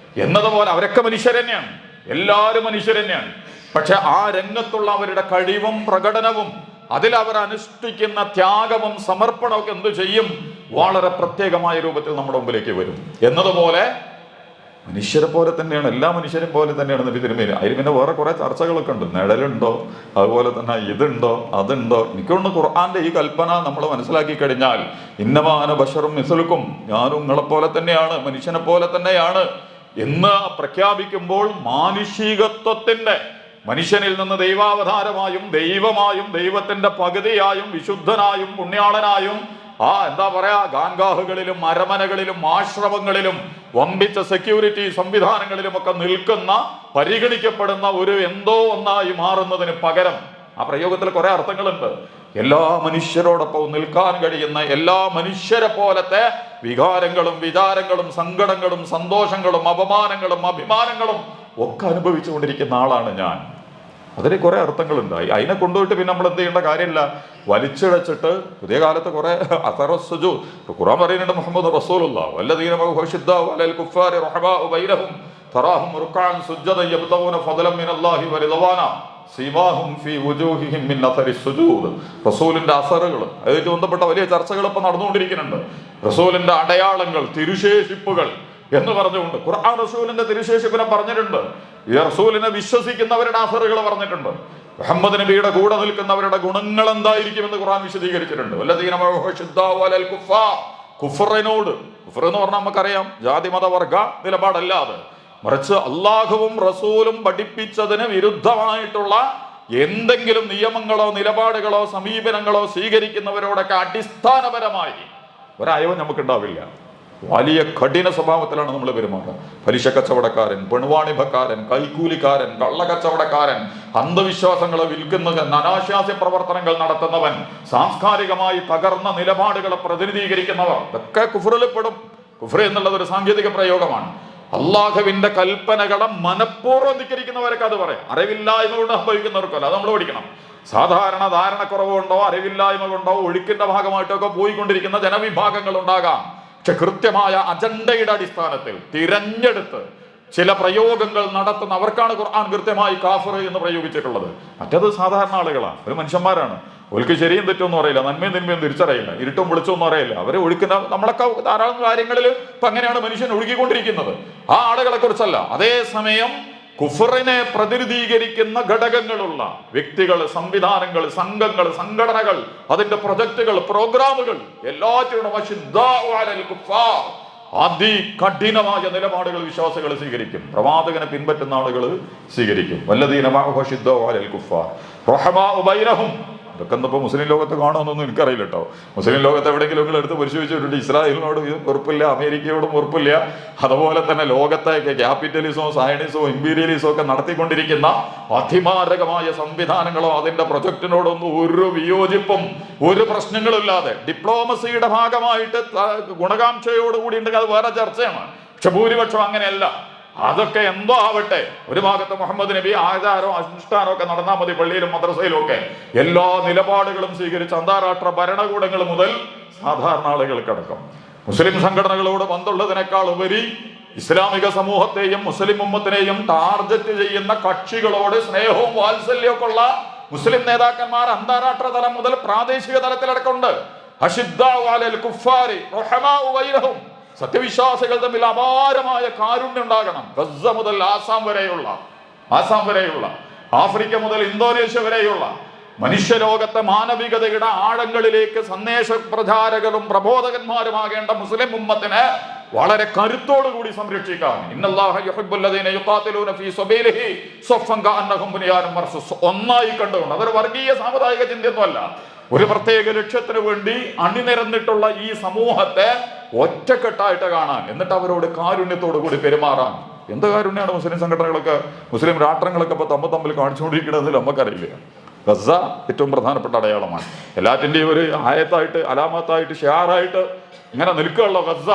എന്നതുപോലെ അവരൊക്കെ മനുഷ്യർ തന്നെയാണ്, എല്ലാവരും മനുഷ്യർ തന്നെയാണ്. പക്ഷെ ആ രംഗത്തുള്ള അവരുടെ കഴിവും പ്രകടനവും അതിലവർ അനുഷ്ഠിക്കുന്ന ത്യാഗവും സമർപ്പണവും എന്ത് ചെയ്യും? വളരെ പ്രത്യേകമായ രൂപത്തിൽ നമ്മുടെ മുമ്പിലേക്ക് വരും. എന്നതുപോലെ മനുഷ്യരെ പോലെ തന്നെയാണ്, എല്ലാ മനുഷ്യരും പോലെ തന്നെയാണ് നബി തിരുമേനി. അതിൽ പിന്നെ വേറെ കുറെ ചർച്ചകളൊക്കെ ഉണ്ട്. നിഴലുണ്ടോ, അതുപോലെ തന്നെ ഇതുണ്ടോ അതുണ്ടോ. എനിക്കൊന്ന് ഖുർആന്റെ ഈ കൽപ്പന നമ്മൾ മനസ്സിലാക്കി കഴിഞ്ഞാൽ, ഇന്നമാന ബശറും മിസ്ലുക്കും, ഞാനും നിങ്ങളെപ്പോലെ തന്നെയാണ്, മനുഷ്യനെ പോലെ തന്നെയാണ് എന്ന് പ്രഖ്യാപിക്കുമ്പോൾ മാനുഷികത്വത്തിന്റെ, മനുഷ്യനിൽ നിന്ന് ദൈവാവതാരമായും ദൈവമായും ദൈവത്തിന്റെ പകുതിയായും വിശുദ്ധനായും പുണ്യാളനായും എന്താ പറയാ, ഗാൻഗാഹുകളിലും അരമനകളിലും ആശ്രമങ്ങളിലും വമ്പിച്ച സെക്യൂരിറ്റി സംവിധാനങ്ങളിലും ഒക്കെ നിൽക്കുന്ന, പരിഗണിക്കപ്പെടുന്ന ഒരു എന്തോ ഒന്നായി മാറുന്നതിന് പകരം, ആ പ്രയോഗത്തിൽ കുറെ അർത്ഥങ്ങളുണ്ട്. എല്ലാ മനുഷ്യരോടൊപ്പം നിൽക്കാൻ കഴിയുന്ന, എല്ലാ മനുഷ്യരെ പോലത്തെ വികാരങ്ങളും വിചാരങ്ങളും സങ്കടങ്ങളും സന്തോഷങ്ങളും അപമാനങ്ങളും അഭിമാനങ്ങളും ഒക്കെ അനുഭവിച്ചുകൊണ്ടിരിക്കുന്ന ആളാണ് ഞാൻ. അതിന് കുറെ അർത്ഥങ്ങളുണ്ട്. അതിനെ കൊണ്ടുപോയിട്ട് പിന്നെ നമ്മൾ എന്ത് ചെയ്യേണ്ട കാര്യമില്ല, വലിച്ചിഴച്ചിട്ട്. പുതിയ കാലത്ത് കുറെ അസറസ്സുജു ഖുർആൻ പറയുന്നുണ്ട്, മുഹമ്മദ് റസൂലുള്ളാഹി വല്ലദീന മഅഹു ശിദ്ദാഉ അലൽ കുഫാരി റഹബാഉ ബൈനഹും തറാഹും റുക്അൻ സുജ്ജദൻ യബ്തഗൂന ഫളൻ മിനല്ലാഹി വറിദ്വാന സീമാഹും ഫീ വുജൂഹിഹിം മിൻ അസരി സുജൂദ്. റസൂലിന്റെ അസറുകൾ, അതുമായിട്ട് ബന്ധപ്പെട്ട വലിയ ചർച്ചകൾ ഇപ്പൊ നടന്നുകൊണ്ടിരിക്കുന്നുണ്ട്. റസൂലിന്റെ അടയാളങ്ങൾ, തിരുശേഷിപ്പുകൾ എന്ന് പറഞ്ഞുകൊണ്ട് ഖുർആൻ റസൂലിന്റെ തിരുശേഷിപ്പിനെ പറഞ്ഞിട്ടുണ്ട്. ഈ റസൂലിനെ വിശ്വസിക്കുന്നവരുടെ അസറുകൾ പറഞ്ഞിട്ടുണ്ട്. മുഹമ്മദ് നബിയുടെ കൂടെ നിൽക്കുന്നവരുടെ ഗുണങ്ങൾ എന്തായിരിക്കുമെന്ന് ഖുർആൻ വിശദീകരിച്ചിട്ടുണ്ട്. വല്ലദീന മഅഹു ശിദ്ദാഉ അലൽ കുഫാർ, കുഫറിനോട്, കുഫർ എന്ന് പറഞ്ഞാൽ നമുക്കറിയാം ജാതി മത വർഗ നിലപാടല്ലാതെ, മറിച്ച് അള്ളാഹുവും റസൂലും പഠിപ്പിച്ചതിന് വിരുദ്ധമായിട്ടുള്ള എന്തെങ്കിലും നിയമങ്ങളോ നിലപാടുകളോ സമീപനങ്ങളോ സ്വീകരിക്കുന്നവരോടൊക്കെ അടിസ്ഥാനപരമായി ഒരയവും നമുക്കുണ്ടാവില്ല. വലിയ കഠിന സ്വഭാവത്തിലാണ് നമ്മൾ പെരുമാറുക. പലിശ കച്ചവടക്കാരൻ, പെൺവാണിഭക്കാരൻ, കൈക്കൂലിക്കാരൻ, കള്ളക്കച്ചവടക്കാരൻ, അന്ധവിശ്വാസങ്ങളെ വിൽക്കുന്നവൻ, അനാശാസ്യ പ്രവർത്തനങ്ങൾ നടത്തുന്നവൻ, സാംസ്കാരികമായി തകർന്ന നിലപാടുകളെ പ്രതിനിധീകരിക്കുന്നവർ, ഇതൊക്കെ കുഫറിൽ പെടും. കുഫർ എന്നുള്ളത് ഒരു സാങ്കേതിക പ്രയോഗമാണ്. അള്ളാഹുവിന്റെ കൽപ്പനകളെ മനഃപൂർവ്വം ധിക്കരിക്കുന്നവരൊക്കെ അത് പറയാം. അറിവില്ലായ്മ കൊണ്ട് സംഭവിക്കുന്നവർക്കല്ല, അത് നമ്മൾ പഠിക്കണം. സാധാരണ ധാരണക്കുറവ് കൊണ്ടോ അറിവില്ലായ്മ കൊണ്ടോ ഒഴുക്കിന്റെ ഭാഗമായിട്ടൊക്കെ പോയിക്കൊണ്ടിരിക്കുന്ന ജനവിഭാഗങ്ങൾ ഉണ്ടാകാം. പക്ഷെ കൃത്യമായ അജണ്ടയുടെ അടിസ്ഥാനത്തിൽ തിരഞ്ഞെടുത്ത് ചില പ്രയോഗങ്ങൾ നടത്തുന്ന അവർക്കാണ് ഖുർആൻ കൃത്യമായി കാഫിർ എന്ന് പ്രയോഗിച്ചിട്ടുള്ളത്. മറ്റത് സാധാരണ ആളുകളാണ്, ഒരു മനുഷ്യന്മാരാണ്. അവർക്ക് ശരിയും തെറ്റൊന്നും അറിയില്ല, നന്മയും തിന്മയും തിരിച്ചറിയില്ല, ഇരുട്ടും വെളിച്ചമൊന്നും അറിയില്ല. അവരെ ഒഴുക്കുന്ന നമ്മളൊക്കെ ധാരാളം കാര്യങ്ങളിൽ ഇപ്പൊ അങ്ങനെയാണ് മനുഷ്യൻ ഒഴുകിക്കൊണ്ടിരിക്കുന്നത്. ആ ആളുകളെ കുറിച്ചല്ല. അതേസമയം കുഫറിനെ പ്രതിനിധീകരിക്കുന്ന ഘടകങ്ങളുള്ള വ്യക്തികൾ, സംവിധാനങ്ങൾ, സംഘങ്ങൾ, സംഘടനകൾ, അതിന്റെ പ്രൊജക്ടുകൾ, പ്രോഗ്രാമുകൾ എല്ലാറ്റിനും അതികഠിനമായ നിലപാടുകൾ വിശ്വാസികൾ സ്വീകരിക്കും. പ്രവാചകനെ പിൻപറ്റുന്ന ആളുകൾ സ്വീകരിക്കും. വല്ലദീന മഅഹു ശിദ്ദാഉ അലൽ കുഫാർ റഹമാഉ ബൈനഹും. ഇതൊക്കെ ഇന്നിപ്പോൾ മുസ്ലിം ലോകത്ത് കാണുമെന്നൊന്നും എനിക്കറിയില്ല കേട്ടോ. മുസ്ലിം ലോകത്ത് എവിടെയെങ്കിലും നിങ്ങൾ എടുത്ത് പരിശോധിച്ചിട്ടുണ്ട്. ഇസ്രായേലിനോട് വെറുപ്പില്ല, അമേരിക്കയോടും വെറുപ്പില്ല. അതുപോലെ തന്നെ ലോകത്തെ ക്യാപിറ്റലിസവും സയനിസവും ഇമ്പീരിയലിസവും ഒക്കെ നടത്തിക്കൊണ്ടിരിക്കുന്ന അതിമാരകമായ സംവിധാനങ്ങളോ അതിന്റെ പ്രൊജക്ടിനോടൊന്നും ഒരു വിയോജിപ്പും ഒരു പ്രശ്നങ്ങളില്ലാതെ ഡിപ്ലോമസിയുടെ ഭാഗമായിട്ട് ഗുണകാംക്ഷയോടുകൂടി ഉണ്ടെങ്കിൽ അത് വേറെ ചർച്ചയാണ്. പക്ഷെ ഭൂരിപക്ഷം അങ്ങനെയല്ല. അതൊക്കെ എന്തോ ആവട്ടെ, ഒരു ഭാഗത്ത് മുഹമ്മദ് നബി ആചാരവും അനുഷ്ഠാനവും ഒക്കെ നടന്നാൽ മതി. പള്ളിയിലും മദ്രസയിലും ഒക്കെ എല്ലാ നിലപാടുകളും സ്വീകരിച്ച് അന്താരാഷ്ട്ര ഭരണകൂടങ്ങൾ മുതൽ സാധാരണ ആളുകൾക്കടക്കം മുസ്ലിം സംഘടനകളോട് ബന്ധമുള്ളതിനേക്കാൾ ഉപരി ഇസ്ലാമിക സമൂഹത്തെയും മുസ്ലിം ഉമ്മത്തിനെയും ടാർഗറ്റ് ചെയ്യുന്ന കക്ഷികളോട് സ്നേഹവും വാത്സല്യവും ഒക്കെ ഉള്ള മുസ്ലിം നേതാക്കന്മാർ അന്താരാഷ്ട്ര തലം മുതൽ പ്രാദേശിക തലത്തിലടക്കമുണ്ട്. അശിദ്ദാഉ അലൽ കുഫാരി റഹമാഉ ബൈനഹും. സത്യവിശ്വാസികൾ തമ്മിൽ അപാരമായ കാരുണ്യം ഉണ്ടാകണം. ഗസ മുതൽ ആസാം വരെയുള്ള ആഫ്രിക്ക മുതൽ ഇന്തോനേഷ്യ വരെയുള്ള മനുഷ്യലോകത്തെ മാനവികതയുടെ ആഴങ്ങളിലേക്ക് സന്ദേശ പ്രചാരകരും പ്രബോധകന്മാരുമാകേണ്ട മുസ്ലിം ഉമ്മത്തിനെ വളരെ കരുത്തോടുകൂടി സംരക്ഷിക്കാൻ ഇന്നല്ലാഹ യുഹിബ്ബുല്ലദീന യുഖാതിലൂന ഫീ സബീലിഹി സഫൻ കഅന്നഹും ബുനിയാനും മർസൂസ് ഒന്നായി കണ്ടുകൊണ്ട്, അതൊരു വർഗീയ സാമുദായിക ചിന്തയൊന്നുമല്ല. ഒരു പ്രത്യേക ലക്ഷ്യത്തിന് വേണ്ടി അണിനിരന്നിട്ടുള്ള ഈ സമൂഹത്തെ ഒറ്റക്കെട്ടായിട്ട് കാണാൻ, എന്നിട്ട് അവരോട് കാരുണ്യത്തോടു കൂടി പെരുമാറാൻ. എന്ത് കാരുണ്യമാണ് മുസ്ലിം സംഘടനകളൊക്കെ, മുസ്ലിം രാഷ്ട്രങ്ങളൊക്കെ ഇപ്പോൾ തമ്മിൽ കാണിച്ചുകൊണ്ടിരിക്കണമെന്ന് നമുക്കറിയില്ല. ഗസ ഏറ്റവും പ്രധാനപ്പെട്ട അടയാളമാണ്. എല്ലാറ്റിൻ്റെയും ഒരു ആയത്തായിട്ട്, അലാമത്തായിട്ട്, ഷിയാറായിട്ട് ഇങ്ങനെ നിൽക്കുകയുള്ള ഗസ,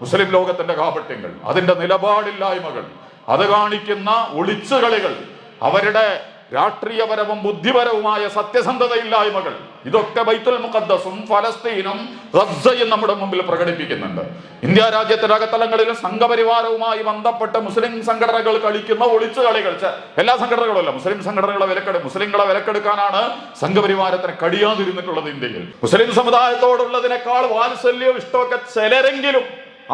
മുസ്ലിം ലോകത്തിന്റെ കാപട്യങ്ങൾ, അതിന്റെ നിലപാടില്ലായ്മകൾ, അത് കാണിക്കുന്ന ഒളിച്ചുകളികൾ, അവരുടെ രാഷ്ട്രീയപരവും ബുദ്ധിപരവുമായ സത്യസന്ധതയില്ലായ്മകൾ, ഇതൊക്കെ ബൈത്തുൽ മുഖദ്ദസും ഫലസ്തീനും ഗസയും നമ്മുടെ മുമ്പിൽ പ്രകടിപ്പിക്കുന്നുണ്ട്. ഇന്ത്യ രാജ്യത്തിന്റെ അകത്തലങ്ങളിലും സംഘപരിവാരവുമായി ബന്ധപ്പെട്ട് മുസ്ലിം സംഘടനകൾ കളിക്കുന്ന ഒളിച്ചുകളികൾ, എല്ലാ സംഘടനകളും അല്ല, മുസ്ലിം സംഘടനകളെ മുസ്ലിങ്ങളെ വിലക്കെടുക്കാനാണ് സംഘപരിവാരത്തിന് കഴിയാതിരുന്നിട്ടുള്ളത് ഇന്ത്യയിൽ. മുസ്ലിം സമുദായത്തോടുള്ളതിനേക്കാൾ വാത്സല്യവും ഇഷ്ടമൊക്കെ ചിലരെങ്കിലും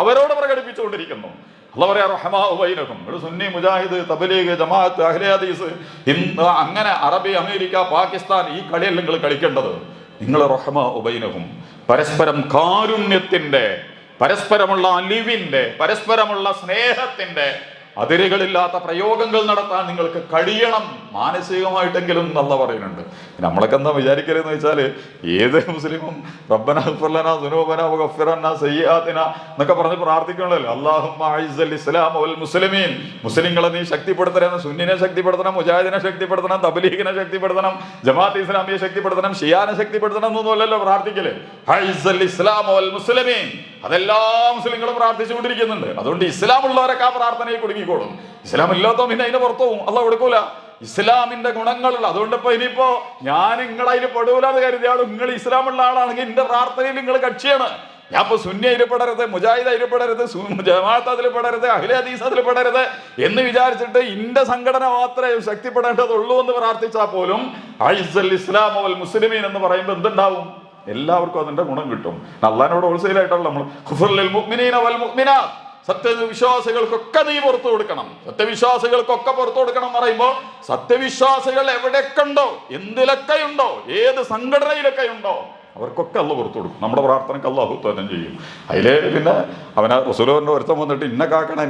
അവരോട് പ്രകടിപ്പിച്ചുകൊണ്ടിരിക്കുന്നു. അള്ളാഹു പറയാ റഹ്മാഉ ബൈനകും. സുന്നി, മുജാഹിദ്, തബ്ലീഗ്, ജമാഅത്ത്, അഹ്ലെ ഹദീസ്, അങ്ങനെ അറബി, അമേരിക്ക, പാകിസ്ഥാൻ, ഈ കളിയല്ല നിങ്ങൾ കളിക്കേണ്ടത്. നിങ്ങൾ റഹ്മാഉ ബൈനകും, പരസ്പരം കാരുണ്യത്തിന്റെ, പരസ്പരമുള്ള അലിവിന്റെ, പരസ്പരമുള്ള സ്നേഹത്തിന്റെ അതിരുകളില്ലാത്ത പ്രയോഗങ്ങൾ നടത്താൻ നിങ്ങൾക്ക് കഴിയണം, മാനസികമായിട്ടെങ്കിലും നല്ല പറയുന്നുണ്ട്. നമ്മളൊക്കെ എന്താ വിചാരിക്കലെന്ന് വെച്ചാൽ, ഏത് മുസ്ലിമും റബ്ബന ഗ്ഫിർ ലനാ ദുനൂബന വഗഫിർ അന്നാ സയ്യിആതിന എന്നൊക്കെ പറഞ്ഞ് പ്രാർത്ഥിക്കണമല്ലോ. അല്ലാഹുമ്മ അഇസ്സൽ ഇസ്ലാമ വൽ മുസ്ലിമീൻ, മുസ്ലിങ്ങളെ നീ ശക്തിപ്പെടുത്തണം, സുന്നിനെ ശക്തിപ്പെടുത്തണം, മുജാഹിദിനെ ശക്തിപ്പെടുത്തണം, തബ്ലീഗിനെ ശക്തിപ്പെടുത്തണം, ജമാഅത്ത് ഇസ്ലാമിയെ ശക്തിപ്പെടുത്തണം, ഷിയാനെ ശക്തിപ്പെടുത്തണം എന്നൊന്നുമല്ലല്ലോ പ്രാർത്ഥിക്കല്. അഇസ്സൽ ഇസ്ലാമ വൽ മുസ്ലിമീൻ, അതെല്ലാ മുസ്ലിങ്ങളും പ്രാർത്ഥിച്ചുകൊണ്ടിരിക്കുന്നുണ്ട്. അതുകൊണ്ട് ഇസ്ലാം ഉള്ളവരൊക്കെ ആ പ്രാർത്ഥനയെ കുടുങ്ങിക്കോളും. ഇസ്ലാം ഇല്ലാത്തോ പിന്നെ അതിന്റെ പുറത്തു പോകും, അള്ളാഹ് കൊടുക്കൂല. ഇസ്ലാമിന്റെ ഗുണങ്ങളുള്ള, അതുകൊണ്ട് ഇപ്പൊ ഇനിയിപ്പോ ഞാൻ നിങ്ങളതിൽ പെടൂലെന്ന് കരുതിയാളും നിങ്ങൾ ഇസ്ലാമുള്ള ആളാണെങ്കിൽ എന്റെ പ്രാർത്ഥനയിൽ നിങ്ങൾ കക്ഷിയാണ്. ഞാൻ ഇപ്പൊ സുന്നി അതിൽ പെടരുത്, മുജാഹിദ് അതിൽ പെടരുത്, ജമാഅത്ത് അതിൽ പെടരുത്, അഹ്ലെ ഹദീസ് അതിൽ പെടരുത് എന്ന് വിചാരിച്ചിട്ട് ഇന്റെ സംഘടന മാത്രമേ ശക്തിപ്പെടേണ്ടതുള്ളൂ എന്ന് പ്രാർത്ഥിച്ചാൽ പോലും അഇസ്സൽ ഇസ്ലാമ വൽ മുസ്ലിമീൻ എന്ന് പറയുമ്പോൾ എന്തുണ്ടാവും? എല്ലാവർക്കും അതിന്റെ ഗുണം കിട്ടും. അള്ളാഹിനോട് ഹോൾസെയിലായിട്ടുള്ള നമ്മൾ ഖുഫ്റുൽ മുഅ്മിനീന വൽ മുഅ്മിനാത്ത്, സത്യവിശ്വാസികൾക്കൊക്കെ നീ പുറത്തു കൊടുക്കണം, സത്യവിശ്വാസികൾക്കൊക്കെ പുറത്തു കൊടുക്കണം എന്ന് പറയുമ്പോൾ സത്യവിശ്വാസികൾ എവിടെയൊക്കെ ഉണ്ടോ, എന്തിലൊക്കെ ഉണ്ടോ, ഏത് സംഘടനയിലൊക്കെ ഉണ്ടോ, അവർക്കൊക്കെ അള്ളാഹ് പുറത്തു കൊടുക്കും. നമ്മുടെ പ്രാർത്ഥനയ്ക്ക് അള്ളാഹു ഉത്തരം ചെയ്യും. അതിലെ പിന്നെ അവനെ റസൂലിന്റെ ഒരുത്തം വന്നിട്ട് ഇന്നെ കാക്കണം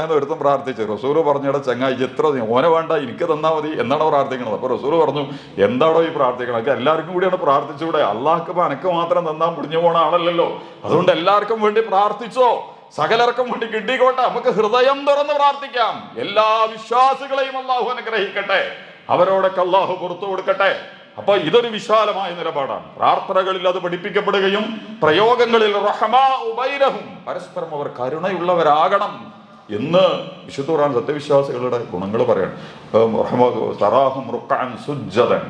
എന്ന് ഒരുത്തം പ്രാർത്ഥിച്ചു. റസൂല് പറഞ്ഞിട ചങ്ങായി എത്ര ഓനെ വേണ്ട, എനിക്ക് തന്നാൽ മതി എന്നാണോ പ്രാർത്ഥിക്കണത്. അപ്പൊ റസൂല് പറഞ്ഞു, എന്താണോ ഈ പ്രാർത്ഥിക്കണം, അത് എല്ലാവർക്കും കൂടിയാണ് പ്രാർത്ഥിച്ചുകൂടെ? അള്ളാഹ്ക്ക് ഇപ്പൊ അനക്ക് മാത്രം തന്നാൻ മുടിഞ്ഞു പോണ ആളല്ലല്ലോ. അതുകൊണ്ട് എല്ലാവർക്കും വേണ്ടി പ്രാർത്ഥിച്ചോ, സകലർക്കും വേണ്ടി കിട്ടിക്കോട്ടെ. നമുക്ക് ഹൃദയം തുറന്ന് പ്രാർത്ഥിക്കാം. എല്ലാ വിശ്വാസികളെയും അള്ളാഹു അനുഗ്രഹിക്കട്ടെ, അവരോടൊക്കെ അള്ളാഹു പുറത്തു കൊടുക്കട്ടെ. അപ്പൊ ഇതൊരു വിശാലമായ നിലപാടാണ്. പ്രാർത്ഥനകളിൽ അത് പഠിപ്പിക്കപ്പെടുകയും പ്രയോഗങ്ങളിൽ റഹ്മാഉ ബൈനഹും, പരസ്പരം അവർ കരുണയുള്ളവരാകണം എന്ന് വിശുദ്ധ ഖുർആൻ സത്യവിശ്വാസികളുടെ ഗുണങ്ങൾ പറയണം. തറാഹും റുക്അൻ സുജ്ജദൻ,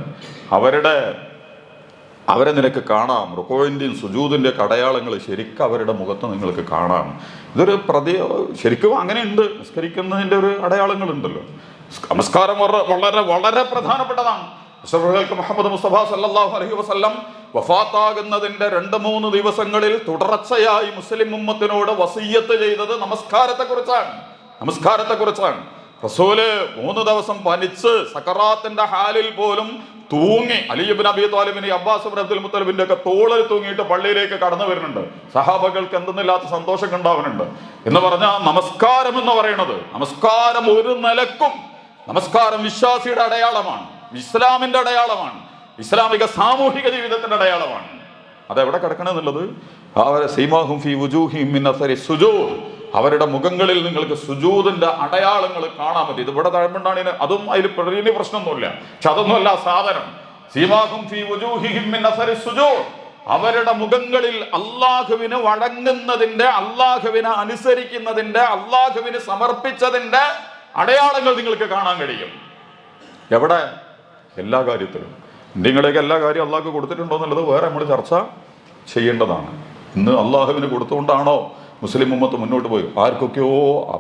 അവരെ നിനക്ക് കാണാം. റുക്കൂഇന്റെയും സുജൂദിന്റെ അടയാളങ്ങൾ ശരിക്കും അവരുടെ മുഖത്ത് നിങ്ങൾക്ക് കാണാം. ഇതൊരു ശരിക്കും അങ്ങനെയുണ്ട്. നിസ്കരിക്കുന്നതിന്റെ ഒരു അടയാളങ്ങളുണ്ടല്ലോ. നമസ്കാരം വളരെ വളരെ പ്രധാനപ്പെട്ടതാണ്. മുഹമ്മദ് മുസ്തഫ സല്ലല്ലാഹു അലൈഹി വസല്ലം വഫാത്താകുന്നതിന്റെ 2-3 ദിവസങ്ങളിൽ തുടർച്ചയായി മുസ്ലിം ഉമ്മത്തിനോട് വസിയ്യത്ത് ചെയ്തത് നമസ്കാരത്തെക്കുറിച്ചാണ്. റസൂല് 3 ദിവസം പനിച്ച് സക്കറാത്തിന്റെ ഹാലിൽ പോലും തൂങ്ങി അലി ഇബ്നു അബീ ത്വാലിബിന്, അബ്ബാസ് ഇബ്നു അബ്ദുൽ മുത്തലിബിന്റെ ഒക്കെ തോളിൽ തൂങ്ങിയിട്ട് പള്ളിയിലേക്ക് കടന്നു വരുന്നുണ്ട്. സഹാബകൾക്ക് എന്തെന്നില്ലാത്ത സന്തോഷം ഉണ്ടാവുന്നുണ്ട്. എന്ന് പറഞ്ഞാൽ നമസ്കാരം എന്ന് പറയുന്നത്, നമസ്കാരം ഒരു നിലക്കും, നമസ്കാരം വിശ്വാസിയുടെ അടയാളമാണ്, ഇസ്ലാമിന്റെ അടയാളമാണ്, ഇസ്ലാമിക സാമൂഹിക ജീവിതത്തിന്റെ അടയാളമാണ്. അതെവിടെ കിടക്കണമെന്നുള്ളത്, സീമാഹും ഫീ വുജൂഹിഹിം മിൻ അസരി സുജൂദ്, അവരുടെ മുഖങ്ങളിൽ നിങ്ങൾക്ക് സുജൂദിന്റെ അടയാളങ്ങൾ കാണാൻ പറ്റും. ഇത് ഇവിടെ താഴ്മണ്ടാണ്, അതും അതിൽ വലിയ പ്രശ്നമൊന്നുമില്ല. പക്ഷെ അതൊന്നുമല്ല സാധനം. സീമാഹും ഫീ വുജൂഹിഹിം മിൻ അസരി സുജൂദ്, അവരുടെ മുഖങ്ങളിൽ അള്ളാഹുവിന് വഴങ്ങുന്നതിന്റെ, അള്ളാഹുവിനെ അനുസരിക്കുന്നതിന്റെ, അള്ളാഹുവിന് സമർപ്പിച്ചതിന്റെ അടയാളങ്ങൾ നിങ്ങൾക്ക് കാണാൻ കഴിയും. എവിടെ? എല്ലാ കാര്യത്തിലും. നിങ്ങളുടെയൊക്കെ എല്ലാ കാര്യവും അള്ളാഹ്ക്ക് കൊടുത്തിട്ടുണ്ടോ എന്നുള്ളത് വേറെ നമ്മൾ ചർച്ച ചെയ്യേണ്ടതാണ്. ഇന്ന് അള്ളാഹുവിന് കൊടുത്തുകൊണ്ടാണോ മുസ്ലിം ഉമ്മത്ത് മുന്നോട്ട് പോയി? ആർക്കൊക്കെയോ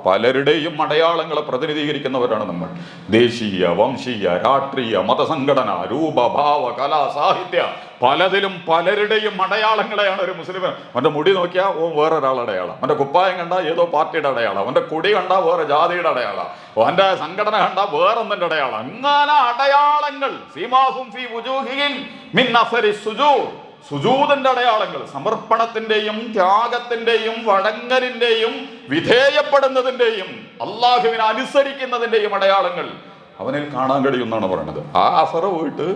പലരുടെയും അടയാളങ്ങളെ പ്രതിനിധീകരിക്കുന്നവരാണ് നമ്മൾ. ദേശീയ, വംശീയ, രാഷ്ട്രീയ, മതസംഘടന, രൂപ, ഭാവ, കല, സാഹിത്യ, പലതിലും പലരുടെയും അടയാളങ്ങളെയാണ് ഒരു മുസ്ലിം. അവൻ്റെ മുടി നോക്കിയാൽ വേറൊരാളുടെ അടയാളം, അവൻ്റെ കുപ്പായം കണ്ടാൽ ഏതോ പാർട്ടിയുടെ അടയാളം, അവൻ്റെ കൊടി കണ്ടാൽ വേറെ ജാതിയുടെ അടയാളം, അവൻ്റെ സംഘടന കണ്ടാൽ വേറൊന്നിൻ്റെ അടയാളം. അങ്ങനെ അടയാളങ്ങൾ. സീമാഹും ഫീ വുജൂഹിഹിം മിൻ അസരി സുജൂദ്, സുജൂദിന്റെ അടയാളങ്ങൾ, സമർപ്പണത്തിന്റെയും ത്യാഗത്തിന്റെയും വഴങ്ങലിന്റെയും വിധേയപ്പെടുന്നതിന്റെയും അള്ളാഹുവിനെ അനുസരിക്കുന്നതിന്റെയും അടയാളങ്ങൾ അവനിൽ കാണാൻ കഴിയുമെന്നാണ് പറയുന്നത്. ആ അസറ പോയിട്ട്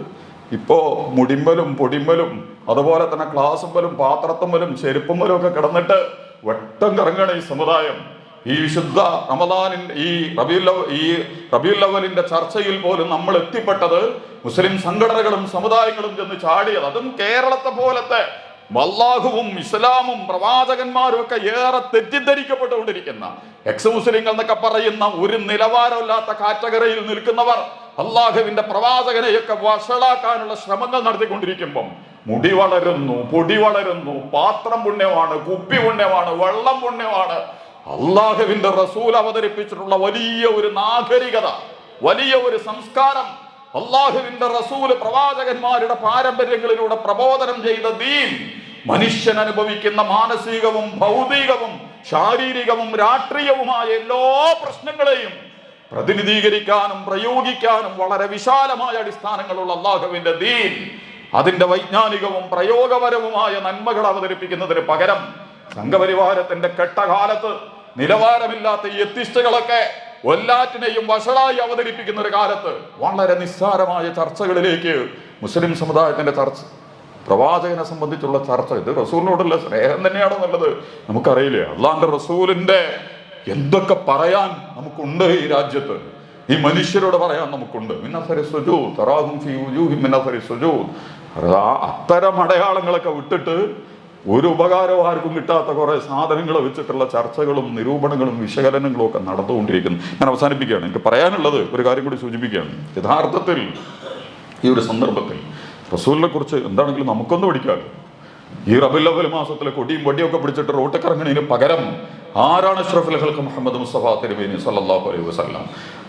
ഇപ്പോ മുടിമ്പലും പൊടിമ്പലും അതുപോലെ തന്നെ ക്ലാസുമ്പലും പാത്രത്തുമ്പലും ചെരുപ്പുമ്പലും ഒക്കെ കിടന്നിട്ട് വട്ടം കറങ്ങണ ഈ സമുദായം. ഈ വിശുദ്ധ റമദാനിന്റെ ഈ റബീഉൽ അവ്വലിന്റെ ചർച്ചയിൽ പോലും നമ്മൾ എത്തിപ്പെട്ടത് മുസ്ലിം സംഘടനകളും സമുദായങ്ങളും ചെന്ന് ചാടിയത്. അതും കേരളത്തെ പോലത്തെ അല്ലാഹുവും ഇസ്ലാമും പ്രവാചകന്മാരും ഒക്കെ ഏറെ തെറ്റിദ്ധരിക്കപ്പെട്ടുകൊണ്ടിരിക്കുന്ന എക്സ് മുസ്ലിങ്ങൾ എന്നൊക്കെ പറയുന്ന ഒരു നിലവാരമില്ലാത്ത കാറ്റഗറിയിൽ നിൽക്കുന്നവർ അള്ളാഹുവിന്റെ പ്രവാചകനെയൊക്കെ വഷളാക്കാനുള്ള ശ്രമങ്ങൾ നടത്തിക്കൊണ്ടിരിക്കുമ്പം മുടി വളരുന്നു, പൊടി വളരുന്നു, പാത്രം പുണ്യമാണ്, കുപ്പി പുണ്യമാണ്, വെള്ളം പുണ്യമാണ്. അള്ളാഹുവിന്റെ റസൂൽ അവതരിപ്പിച്ചിട്ടുള്ള വലിയ ഒരു നാഗരികത, വലിയ ഒരു സംസ്കാരം, അള്ളാഹുവിന്റെ റസൂല് പ്രവാചകന്മാരുടെ പാരമ്പര്യങ്ങളിലൂടെ പ്രബോധനം ചെയ്ത ദീൻ മനുഷ്യൻ അനുഭവിക്കുന്ന മാനസികവും ഭൗതികവും ശാരീരികവും രാഷ്ട്രീയവുമായ എല്ലാ പ്രശ്നങ്ങളെയും പ്രതിനിധീകരിക്കാനും പ്രയോഗിക്കാനും വളരെ വിശാലമായ അടിസ്ഥാനങ്ങളുള്ള അള്ളാഹുവിന്റെ ദീൻ അതിന്റെ വൈജ്ഞാനികവും പ്രയോഗപരവുമായ നന്മകൾ അവതരിപ്പിക്കുന്നതിന് പകരം സംഘപരിവാരത്തിന്റെ കെട്ടകാലത്ത് നിലവാരമില്ലാത്ത ഈ എത്തിസ്റ്റുകളൊക്കെ എല്ലാറ്റിനെയും വഷളായി അവതരിപ്പിക്കുന്ന ഒരു കാലത്ത് വളരെ നിസ്സാരമായ ചർച്ചകളിലേക്ക് മുസ്ലിം സമുദായത്തിന്റെ ചർച്ച, പ്രവാചകനെ സംബന്ധിച്ചുള്ള ചർച്ച, ഇത് റസൂലിനോടുള്ള സ്നേഹം തന്നെയാണോ എന്നുള്ളത് നമുക്കറിയില്ലേ? അള്ളാന്റെ റസൂലിന്റെ എന്തൊക്കെ പറയാൻ നമുക്കുണ്ട് ഈ രാജ്യത്ത്, ഈ മനുഷ്യരോട് പറയാൻ നമുക്കുണ്ട്. അത്തരം അടയാളങ്ങളൊക്കെ വിട്ടിട്ട് ഒരു ഉപകാരവും ആർക്കും കിട്ടാത്ത കുറെ സാധനങ്ങൾ വെച്ചിട്ടുള്ള ചർച്ചകളും നിരൂപണങ്ങളും വിശകലനങ്ങളും ഒക്കെ നടന്നുകൊണ്ടിരിക്കുന്നു. ഞാൻ അവസാനിപ്പിക്കുകയാണ്. എനിക്ക് പറയാനുള്ളത് ഒരു കാര്യം കൂടി സൂചിപ്പിക്കുകയാണ്. യഥാർത്ഥത്തിൽ ഈ ഒരു സന്ദർഭത്തിൽ റസൂലിനെ കുറിച്ച് എന്താണെങ്കിലും നമുക്കൊന്ന് പഠിക്കാമല്ലോ. ഈ റബീഉൽ അവ്വൽ മാസത്തിലെ കൊടിയും വടിയൊക്കെ പിടിച്ചിട്ട് റോട്ടിക്കിറങ്ങുന്നതിന് പകരം ആരാണ് അഷ്റഫുൽ ഖൽഖ് മുഹമ്മദ് മുസ്തഫ തിരുമേനി സല്ലല്ലാഹു അലൈഹി വസല്ലം?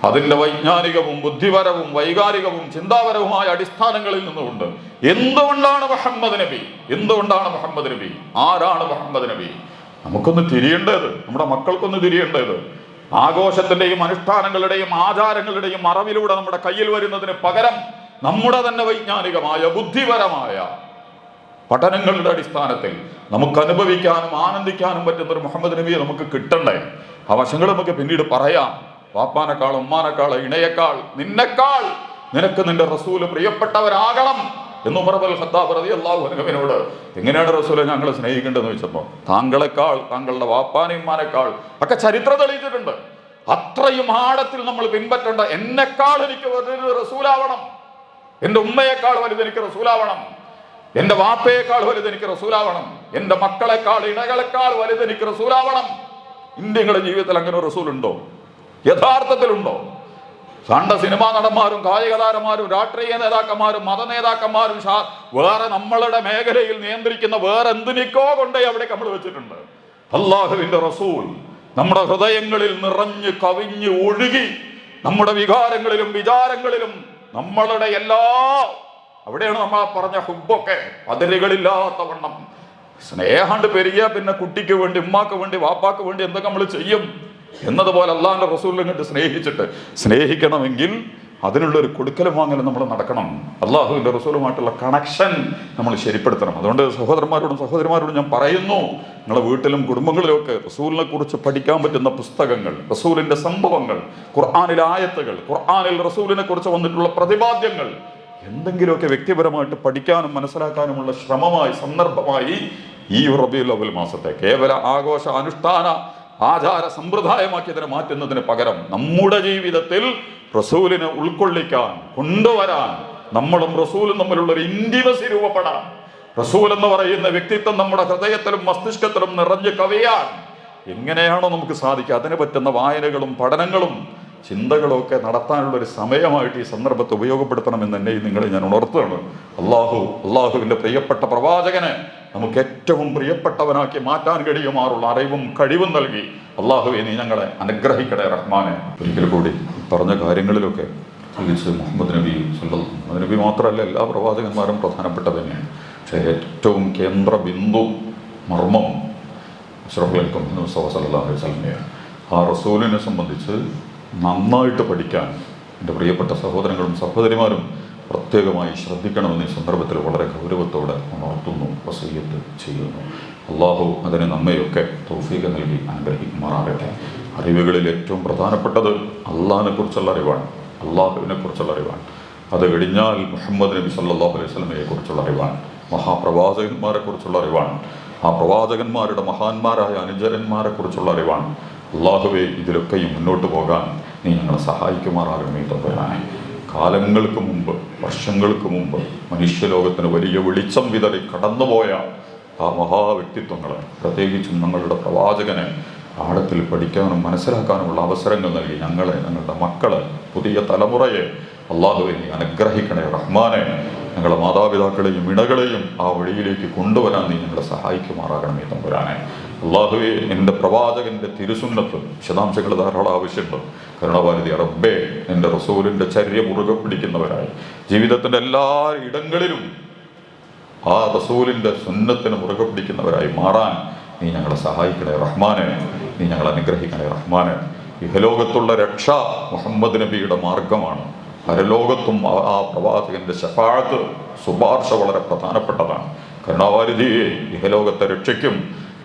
അതിന്റെ വൈജ്ഞാനികവും ബുദ്ധിപരവും വൈകാരികവും ചിന്താപരവുമായ അടിസ്ഥാനങ്ങളിൽ നിന്നുകൊണ്ട് എന്തുകൊണ്ടാണ് മുഹമ്മദ് നബി, ആരാണ് മുഹമ്മദ് നബി? നമുക്കൊന്ന് തിരിയേണ്ടത്, നമ്മുടെ മക്കൾക്കൊന്ന് തിരിയേണ്ടത്, ആഘോഷത്തിന്റെയും അനുഷ്ഠാനങ്ങളുടെയും ആചാരങ്ങളുടെയും മറവിലൂടെ നമ്മുടെ കയ്യിൽ വരുന്നതിന് പകരം നമ്മുടെ തന്നെ വൈജ്ഞാനികമായ ബുദ്ധിപരമായ പഠനങ്ങളുടെ അടിസ്ഥാനത്തിൽ നമുക്ക് അനുഭവിക്കാനും ആനന്ദിക്കാനും പറ്റുന്ന ഒരു മുഹമ്മദ് നബിയെ നമുക്ക് കിട്ടണ്ടേ? ആ വശങ്ങൾ നമുക്ക് പിന്നീട് പറയാം. വാപ്പാനേക്കാൾ, ഉമ്മാനേക്കാൾ, ഇണയേക്കാൾ, നിന്നെക്കാൾ നിനക്ക് നിന്റെ റസൂല് പ്രിയപ്പെട്ടവരാകണം എന്ന് ഉമർ ഇബ്നുൽ ഖത്താബ് റളിയല്ലാഹു അൻഹുവിനോട് എങ്ങനെയാണ് റസൂലെ ഞങ്ങൾ സ്നേഹിക്കേണ്ടതെന്ന് ചോദിച്ചപ്പോൾ താങ്കളെക്കാൾ, താങ്കളുടെ വാപ്പാനെയും ഉമ്മാനേക്കാൾ ഒക്കെ ചരിത്രം തെളിയിച്ചിട്ടുണ്ട്. അത്രയും ആഴത്തിൽ നമ്മൾ പിൻപറ്റേണ്ട, എന്നെക്കാൾ എനിക്ക് വലുത് റസൂലാവണം, എൻ്റെ ഉമ്മയേക്കാൾ വലുത് എനിക്ക് റസൂലാവണം, എൻ്റെ വാപ്പയേക്കാൾ വലുത് എനിക്ക് റസൂലാവണം, എൻ്റെ മക്കളെക്കാൾ ഇണകളെക്കാൾ വലുത് എനിക്ക് റസൂലാവണം. ഇന്ത്യയുടെ ജീവിതത്തിൽ അങ്ങനെ ഒരു റസൂലുണ്ടോ? യഥാർത്ഥത്തിലുണ്ടോ? കണ്ട സിനിമാ നടന്മാരും കായിക താരന്മാരും രാഷ്ട്രീയ നേതാക്കന്മാരും മത നേതാക്കന്മാരും വേറെ നമ്മളുടെ മേഖലയിൽ നിയന്ത്രിക്കുന്ന വേറെ എന്തിനൊക്കെ കൊണ്ടേ അവിടെ നമ്മൾ വെച്ചിട്ടുണ്ട്. അള്ളാഹുവിന്റെ റസൂൽ നമ്മുടെ ഹൃദയങ്ങളിൽ നിറഞ്ഞ് കവിഞ്ഞ് ഒഴുകി നമ്മുടെ വികാരങ്ങളിലും വിചാരങ്ങളിലും നമ്മളുടെ എല്ലാ, അവിടെയാണ് നമ്മൾ പറഞ്ഞ ഹുബ്ബൊക്കെ അതിരുകളില്ലാത്ത വണ്ണം സ്നേഹണ്ട് പെരുകിയ പിന്നെ കുട്ടിക്ക് വേണ്ടി, ഉമ്മാക്ക് വേണ്ടി, വാപ്പാക്ക് വേണ്ടി എന്തൊക്കെ നമ്മൾ ചെയ്യും എന്നതുപോലെ അള്ളാഹിന്റെ റസൂലിനെ കണ്ട് സ്നേഹിക്കണമെങ്കിൽ അതിനുള്ളൊരു കൊടുക്കലും വാങ്ങലും നമ്മൾ നടക്കണം. അള്ളാഹുവിന്റെ റസൂലുമായിട്ടുള്ള കണക്ഷൻ നമ്മൾ ശരിപ്പെടുത്തണം. അതുകൊണ്ട് സഹോദരന്മാരോടും സഹോദരിമാരോടും ഞാൻ പറയുന്നു, നിങ്ങളുടെ വീട്ടിലും കുടുംബങ്ങളിലും ഒക്കെ റസൂലിനെ കുറിച്ച് പഠിക്കാൻ പറ്റുന്ന പുസ്തകങ്ങൾ, റസൂലിന്റെ സംഭവങ്ങൾ, ഖുർആനിലെ ആയത്തുകൾ, ഖുർആനിൽ റസൂലിനെ കുറിച്ച് വന്നിട്ടുള്ള പ്രതിപാദ്യങ്ങൾ എന്തെങ്കിലുമൊക്കെ വ്യക്തിപരമായിട്ട് പഠിക്കാനും മനസ്സിലാക്കാനുമുള്ള ശ്രമമായി, സന്ദർഭമായി ഈ റബീഉൽ അവ്വൽ മാസത്തെ കേവല ആഘോഷ അനുഷ്ഠാന ആചാര സമ്പ്രദായമാക്കിയതിനെ മാറ്റുന്നതിന് പകരം നമ്മുടെ ജീവിതത്തിൽ റസൂലിനെ ഉൾക്കൊള്ളിക്കാൻ, കൊണ്ടുവരാൻ, നമ്മളും റസൂലും തമ്മിലുള്ള ഒരു ഇന്റിമസി രൂപപ്പെടാൻ, റസൂൽ എന്ന് പറയുന്ന വ്യക്തിത്വം നമ്മുടെ ഹൃദയത്തിലും മസ്തിഷ്കത്തിലും നിറഞ്ഞു കവിയാൻ എങ്ങനെയാണോ നമുക്ക് സാധിക്കുക, അതിന് പറ്റുന്ന വായനകളും പഠനങ്ങളും ചിന്തകളും ഒക്കെ നടത്താനുള്ള ഒരു സമയമായിട്ട് ഈ സന്ദർഭത്തെ ഉപയോഗപ്പെടുത്തണമെന്ന് എന്നെ നിങ്ങളെ ഞാൻ ഉണർത്തുകയാണ്. അള്ളാഹുവിൻ്റെ പ്രിയപ്പെട്ട പ്രവാചകനെ നമുക്ക് ഏറ്റവും പ്രിയപ്പെട്ടവനാക്കി മാറ്റാൻ കഴിയുമാറുള്ള അറിവും കഴിവും നൽകി അള്ളാഹുവെ നീ ഞങ്ങളെ അനുഗ്രഹിക്കണേ റഹ്മാനെ. ഒരിക്കൽ കൂടി പറഞ്ഞ കാര്യങ്ങളിലൊക്കെ തിരിച്ച് മുഹമ്മദ് നബി മാത്രമല്ല, എല്ലാ പ്രവാചകന്മാരും പ്രധാനപ്പെട്ട തന്നെയാണ്. പക്ഷേ ഏറ്റവും കേന്ദ്ര ബിന്ദു മർമ്മം അഷ്റഫുൽ ഖൽഖ് മുഹമ്മദ് സല്ലല്ലാഹു അലൈഹി വസല്ലമയാണ്. ആ റസൂലിനെ സംബന്ധിച്ച് നന്നായിട്ട് പഠിക്കാൻ എൻ്റെ പ്രിയപ്പെട്ട സഹോദരങ്ങളും സഹോദരിമാരും പ്രത്യേകമായി ശ്രദ്ധിക്കണമെന്ന് ഈ സന്ദർഭത്തിൽ വളരെ ഗൗരവത്തോടെ ഉണർത്തുന്നു, വസിയ്യത്ത് ചെയ്യുന്നു. അള്ളാഹു അതിന് നമ്മയൊക്കെ തൗഫീഖ് നൽകി അനുഗ്രഹിക്കുമാറാകട്ടെ. അറിവുകളിൽ ഏറ്റവും പ്രധാനപ്പെട്ടത് അള്ളാഹിനെ കുറിച്ചുള്ള അറിവാണ്, അള്ളാഹുവിനെ കുറിച്ചുള്ള അറിവാണ്. അത് കഴിഞ്ഞാൽ മുഹമ്മദ് നബി സല്ലല്ലാഹു അലൈഹി വസല്ലമയെ കുറിച്ചുള്ള അറിവാണ്, മഹാപ്രവാചകന്മാരെ കുറിച്ചുള്ള അറിവാണ്. ആ പ്രവാചകന്മാരുടെ മഹാന്മാരായ അനുചരന്മാരെ കുറിച്ചുള്ള അറിവാണ്. അള്ളാഹുവേ, ഇതിലൊക്കെയും മുന്നോട്ട് പോകാൻ നീ ഞങ്ങളെ സഹായിക്കുമാറാകണമേ തമ്പുരാനെ. കാലങ്ങൾക്ക് മുമ്പ്, വർഷങ്ങൾക്ക് മുമ്പ് മനുഷ്യലോകത്തിന് വലിയ വെളിച്ചം വിതറി കടന്നുപോയ ആ മഹാവ്യക്തിത്വങ്ങളെ, പ്രത്യേകിച്ചും ഞങ്ങളുടെ പ്രവാചകനെ ആഴത്തിൽ പഠിക്കാനും മനസ്സിലാക്കാനുമുള്ള അവസരങ്ങൾ നൽകി ഞങ്ങളെ, ഞങ്ങളുടെ മക്കളെ, പുതിയ തലമുറയെ അള്ളാഹുവെ നീ അനുഗ്രഹിക്കണേ റഹ്മാനെ. ഞങ്ങളുടെ മാതാപിതാക്കളെയും ഇണകളെയും ആ വഴിയിലേക്ക് കൊണ്ടുവരാൻ നീ ഞങ്ങളെ സഹായിക്കുമാറാകണമേ തമ്പുരാനെ. അള്ളാഹുവെ, എൻ്റെ പ്രവാചകൻ്റെ തിരുസുന്നത്ത് വിശദാംശങ്ങൾ ധാരാളം ആവശ്യമുണ്ട്. കരുണാവാരിധി റബ്ബേ, എൻ്റെ റസൂലിൻ്റെ ചര്യ മുറുകെ പിടിക്കുന്നവരായി ജീവിതത്തിൻ്റെ എല്ലാ ഇടങ്ങളിലും ആ റസൂലിൻ്റെ സുന്നത്തിന് മുറുകെ പിടിക്കുന്നവരായി മാറാൻ നീ ഞങ്ങളെ സഹായിക്കണേ റഹ്മാനെ. നീ ഞങ്ങളെ അനുഗ്രഹിക്കണേ റഹ്മാനെ. ഇഹലോകത്തുള്ള രക്ഷ മുഹമ്മദ് നബിയുടെ മാർഗമാണ്. പരലോകത്തും ആ പ്രവാചകന്റെ ശഫാഅത്ത്, ശുപാർശ വളരെ പ്രധാനപ്പെട്ടതാണ്. കരുണാവാരിധിയെ, ഇഹലോകത്തെ രക്ഷയ്ക്കും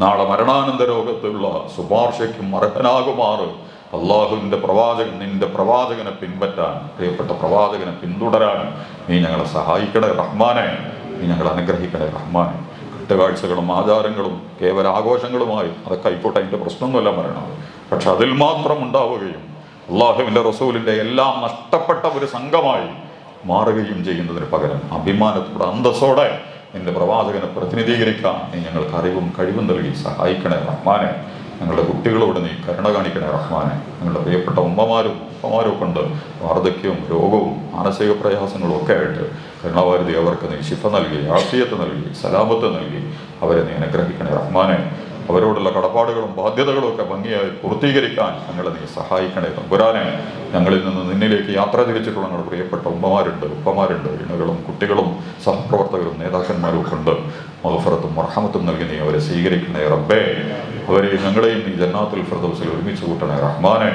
നാളെ മരണാനന്തര ലോകത്തുള്ള ശുപാർശയ്ക്കും അർഹനാകുമാറ് അള്ളാഹുവിൻ്റെ പ്രവാചകൻ, നിന്റെ പ്രവാചകനെ പിൻപറ്റാൻ, പ്രിയപ്പെട്ട പ്രവാചകനെ പിന്തുടരാൻ നീ ഞങ്ങളെ സഹായിക്കണേ റഹ്മാനെ. നീ ഞങ്ങളെ അനുഗ്രഹിക്കണേ റഹ്മാനെ. കെട്ടുകാഴ്ചകളും ആചാരങ്ങളും കേവല ആഘോഷങ്ങളുമായി അതൊക്കെ ആയിക്കോട്ടെ, അതിൻ്റെ പ്രശ്നമൊന്നുമല്ല മരണം. പക്ഷെ അതിൽ മാത്രം ഉണ്ടാവുകയും അള്ളാഹുവിൻ്റെ റസൂലിൻ്റെ എല്ലാം നഷ്ടപ്പെട്ട ഒരു സംഘമായി മാറുകയും ചെയ്യുന്നതിന് പകരം അഭിമാനത്തോടെ, അന്തസ്സോടെ നിന്റെ പ്രവാചകനെ പ്രതിനിധീകരിക്കാൻ നീ ഞങ്ങൾക്ക് അറിവും കഴിവും നൽകി സഹായിക്കണേ റഹ്മാനെ. ഞങ്ങളുടെ കുട്ടികളോട് നീ കരുണ കാണിക്കണേ റഹ്മാനെ. ഞങ്ങളുടെ പ്രിയപ്പെട്ട ഉമ്മമാരും കൊണ്ട് വാർദ്ധക്യവും രോഗവും മാനസിക പ്രയാസങ്ങളും ഒക്കെ ആയിട്ട് കരുണാവാരിധി അവർക്ക് നീ ശിഫ നൽകി, ആഫിയത്ത് നൽകി, സലാമത്ത് നൽകി അവരെ നീ അനുഗ്രഹിക്കണേ റഹ്മാനെ. അവരോടുള്ള കടപ്പാടുകളും ബാധ്യതകളും ഒക്കെ ഭംഗിയായി പൂർത്തീകരിക്കാൻ ഞങ്ങളെ നീ സഹായിക്കണേ തമ്പുരാനെ. ഞങ്ങളിൽ നിന്ന് നിന്നിലേക്ക് യാത്ര തിരിച്ചിട്ടുള്ള ഞങ്ങളുടെ പ്രിയപ്പെട്ട ഉപ്പമാരുണ്ട്, ഇണകളും കുട്ടികളും സഹപ്രവർത്തകരും നേതാക്കന്മാരും ഒക്കെ ഉണ്ട്. മഗ്ഫിറത്തും മർഹമത്തും നൽകി നീ അവരെ സ്വീകരിക്കണേ റബ്ബേ. അവരെയും ഞങ്ങളെയും നീ ജന്നാത്തുൽ ഫിർദൗസിൽ ഒരുമിച്ച് കൂട്ടണേ റഹ്മാനെ.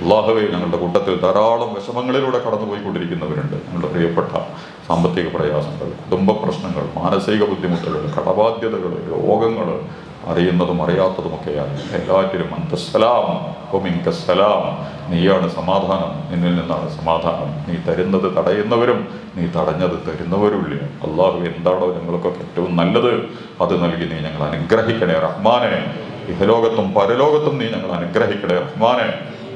അല്ലാഹുവേ, ഞങ്ങളുടെ കൂട്ടത്തിൽ ധാരാളം വിഷമങ്ങളിലൂടെ കടന്നുപോയിക്കൊണ്ടിരിക്കുന്നവരുണ്ട്. ഞങ്ങളുടെ പ്രിയപ്പെട്ട സാമ്പത്തിക പ്രയാസങ്ങൾ, കുടുംബ പ്രശ്നങ്ങൾ, മാനസിക ബുദ്ധിമുട്ടുകൾ, കടബാധ്യതകൾ, രോഗങ്ങൾ, അറിയുന്നതും അറിയാത്തതുമൊക്കെയാണ്. എല്ലാറ്റിലും അന്തസ്സലാം ഒമിൻകസ്സലാം, നീയാണ് സമാധാനം, നിന്നിൽ നിന്നാണ് സമാധാനം. നീ തരുന്നത് തടയുന്നവരും നീ തടഞ്ഞത് തരുന്നവരുമില്ല. അള്ളാഹു, എന്താണോ ഞങ്ങൾക്കൊക്കെ ഏറ്റവും നല്ലത് അത് നൽകി നീ ഞങ്ങൾ അനുഗ്രഹിക്കണേ റഹ്മാനെ. ഇഹലോകത്തും പരലോകത്തും നീ ഞങ്ങൾ അനുഗ്രഹിക്കണേ റഹ്മാനെ.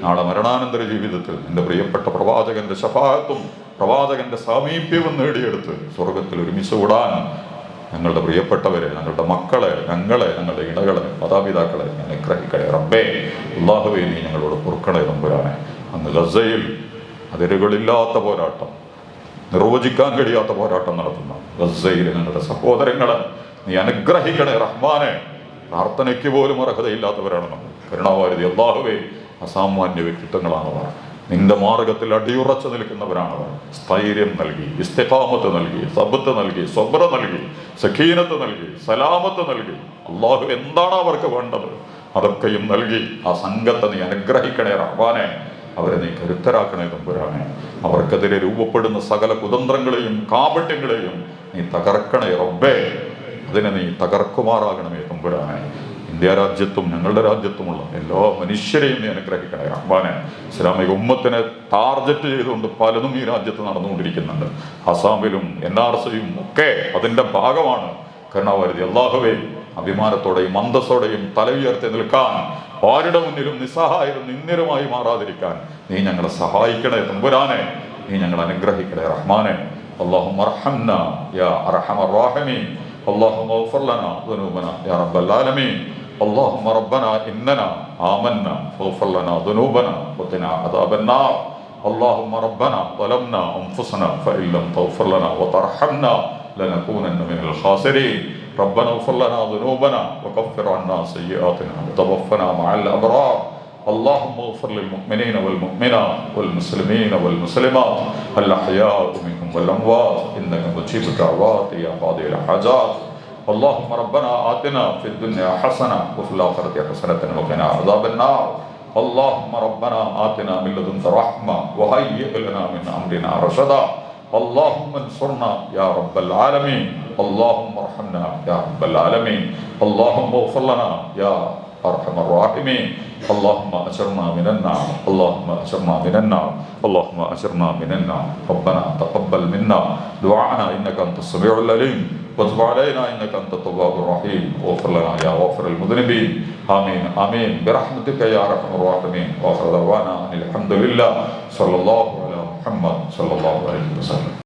നാളെ മരണാനന്തര ജീവിതത്തിൽ നിന്റെ പ്രിയപ്പെട്ട പ്രവാചകന്റെ ശഫാഅത്തും പ്രവാചകന്റെ സാമീപ്യവും നേടിയെടുത്ത് സ്വർഗത്തിൽ ഒരുമിച്ച് കൂടാൻ ഞങ്ങളുടെ പ്രിയപ്പെട്ടവരെ, ഞങ്ങളുടെ മക്കളെ, ഞങ്ങളുടെ ഇണകളെ, മാതാപിതാക്കളെ അനുഗ്രഹിക്കണേ റബ്ബേ. അല്ലാഹുവേ, നീ ഞങ്ങളോട് പൊറുക്കണേ തമ്പുരാനെ. അന്ന് ഗസയിൽ അതിരുകളില്ലാത്ത പോരാട്ടം, നിർവചിക്കാൻ കഴിയാത്ത പോരാട്ടം നടത്തുന്ന ഗസയിൽ ഞങ്ങളുടെ സഹോദരങ്ങളെ നീ അനുഗ്രഹിക്കണേ റഹ്മാനെ. പ്രാർത്ഥനയ്ക്ക് പോലും അർഹതയില്ലാത്തവരാണ് നമ്മൾ. കരുണാവാരിധി അല്ലാഹുവേ, അസാമാന്യ വ്യക്തിത്വങ്ങളാണവർ. നിന്റെ മാർഗത്തിൽ അടിയുറച്ചു നിൽക്കുന്നവരാണവർ. സ്ഥൈര്യം നൽകി, ഇസ്തിഖാമത്ത് നൽകി, സബ്ത്ത് നൽകി, സ്വബ്ര നൽകി, സഖീനത്ത് നൽകി, സലാമത്ത് നൽകി. അള്ളാഹു എന്താണ് അവർക്ക് വേണ്ടത് അതൊക്കെയും നൽകി ആ സംഘത്തെ നീ അനുഗ്രഹിക്കണേ റഹ്മാനെ. അവരെ നീ കരുത്തരാക്കണേ തമ്പുരാനെ. അവർക്കെതിരെ രൂപപ്പെടുന്ന സകല കുതന്ത്രങ്ങളെയും കാപട്യങ്ങളെയും നീ തകർക്കണേ റബ്ബേ. അതിനെ നീ തകർക്കുമാറാകണമേ തമ്പുരാനെ. ഇന്ത്യ രാജ്യത്തും ഞങ്ങളുടെ രാജ്യത്തുമുള്ള എല്ലാ മനുഷ്യരെയും നീ അനുഗ്രഹിക്കണേ റഹ്മാനെ. ഇസ്ലാമിക ഉമ്മത്തിനെ ടാർഗറ്റ് ചെയ്തുകൊണ്ട് പലതും ഈ രാജ്യത്ത് നടന്നുകൊണ്ടിരിക്കുന്നുണ്ട്. അസാമിലും NRCയും ഒക്കെ അതിൻ്റെ ഭാഗമാണ്. കരുണാവാരിധി അല്ലാഹുവേ, അഭിമാനത്തോടെയും അന്തസ്സോടെയും തല ഉയർത്തി നിൽക്കാൻ, ആരുടെ മുന്നിലും നിസ്സഹായരും നിന്ദ്യരുമായി മാറാതിരിക്കാൻ നീ ഞങ്ങളെ സഹായിക്കണേ തമ്പുരാനെ. നീ ഞങ്ങളെ അനുഗ്രഹിക്കണേ റഹ്മാനെ. അല്ലാഹുമ്മ അർഹംനാ യാ അർഹമർ റഹീമീൻ. اللهم اغفر لنا ذنوبنا يا رب العالمين. اللهم ربنا إننا آمنا فاغفر لنا ذنوبنا وقنا عذاب النار. اللهم ربنا ظلمنا أنفسنا فإن لم تغفر لنا وترحمنا لنكونن من الخاسرين. ربنا اغفر لنا ذنوبنا وكفر عنا سيئاتنا وتوفنا مع الأبرار. اللهم اغفر للمؤمنين والمؤمنات والمسلمين والمسلمات الأحياء منهم والأموات إنك مجيب الدعوات يا قاضي الحاجات. اللهم ربنا آتنا في الدنيا حسنة وفي الآخرة حسنة وقنا عذاب النار. اللهم ربنا آتنا من لدنك رحمة وهيئ لنا من أمرنا رشدا. اللهم انصرنا يا رب العالمين. اللهم ارحمنا يا رب العالمين. اللهم اغفر لنا يا أرحم الراحمين. اللهم أجرنا من النار، اللهم أجرنا من النار، اللهم أجرنا من النار. ربنا تقبل منا دعاءنا إنك أنت السميع العليم، وتب علينا إنك أنت التواب الرحيم، واغفر لنا يا غافر المذنبين. آمين آمين برحمتك يا أرحم الراحمين. وآخر دعوانا أن الحمد لله. صلى الله على محمد صلى الله عليه وسلم.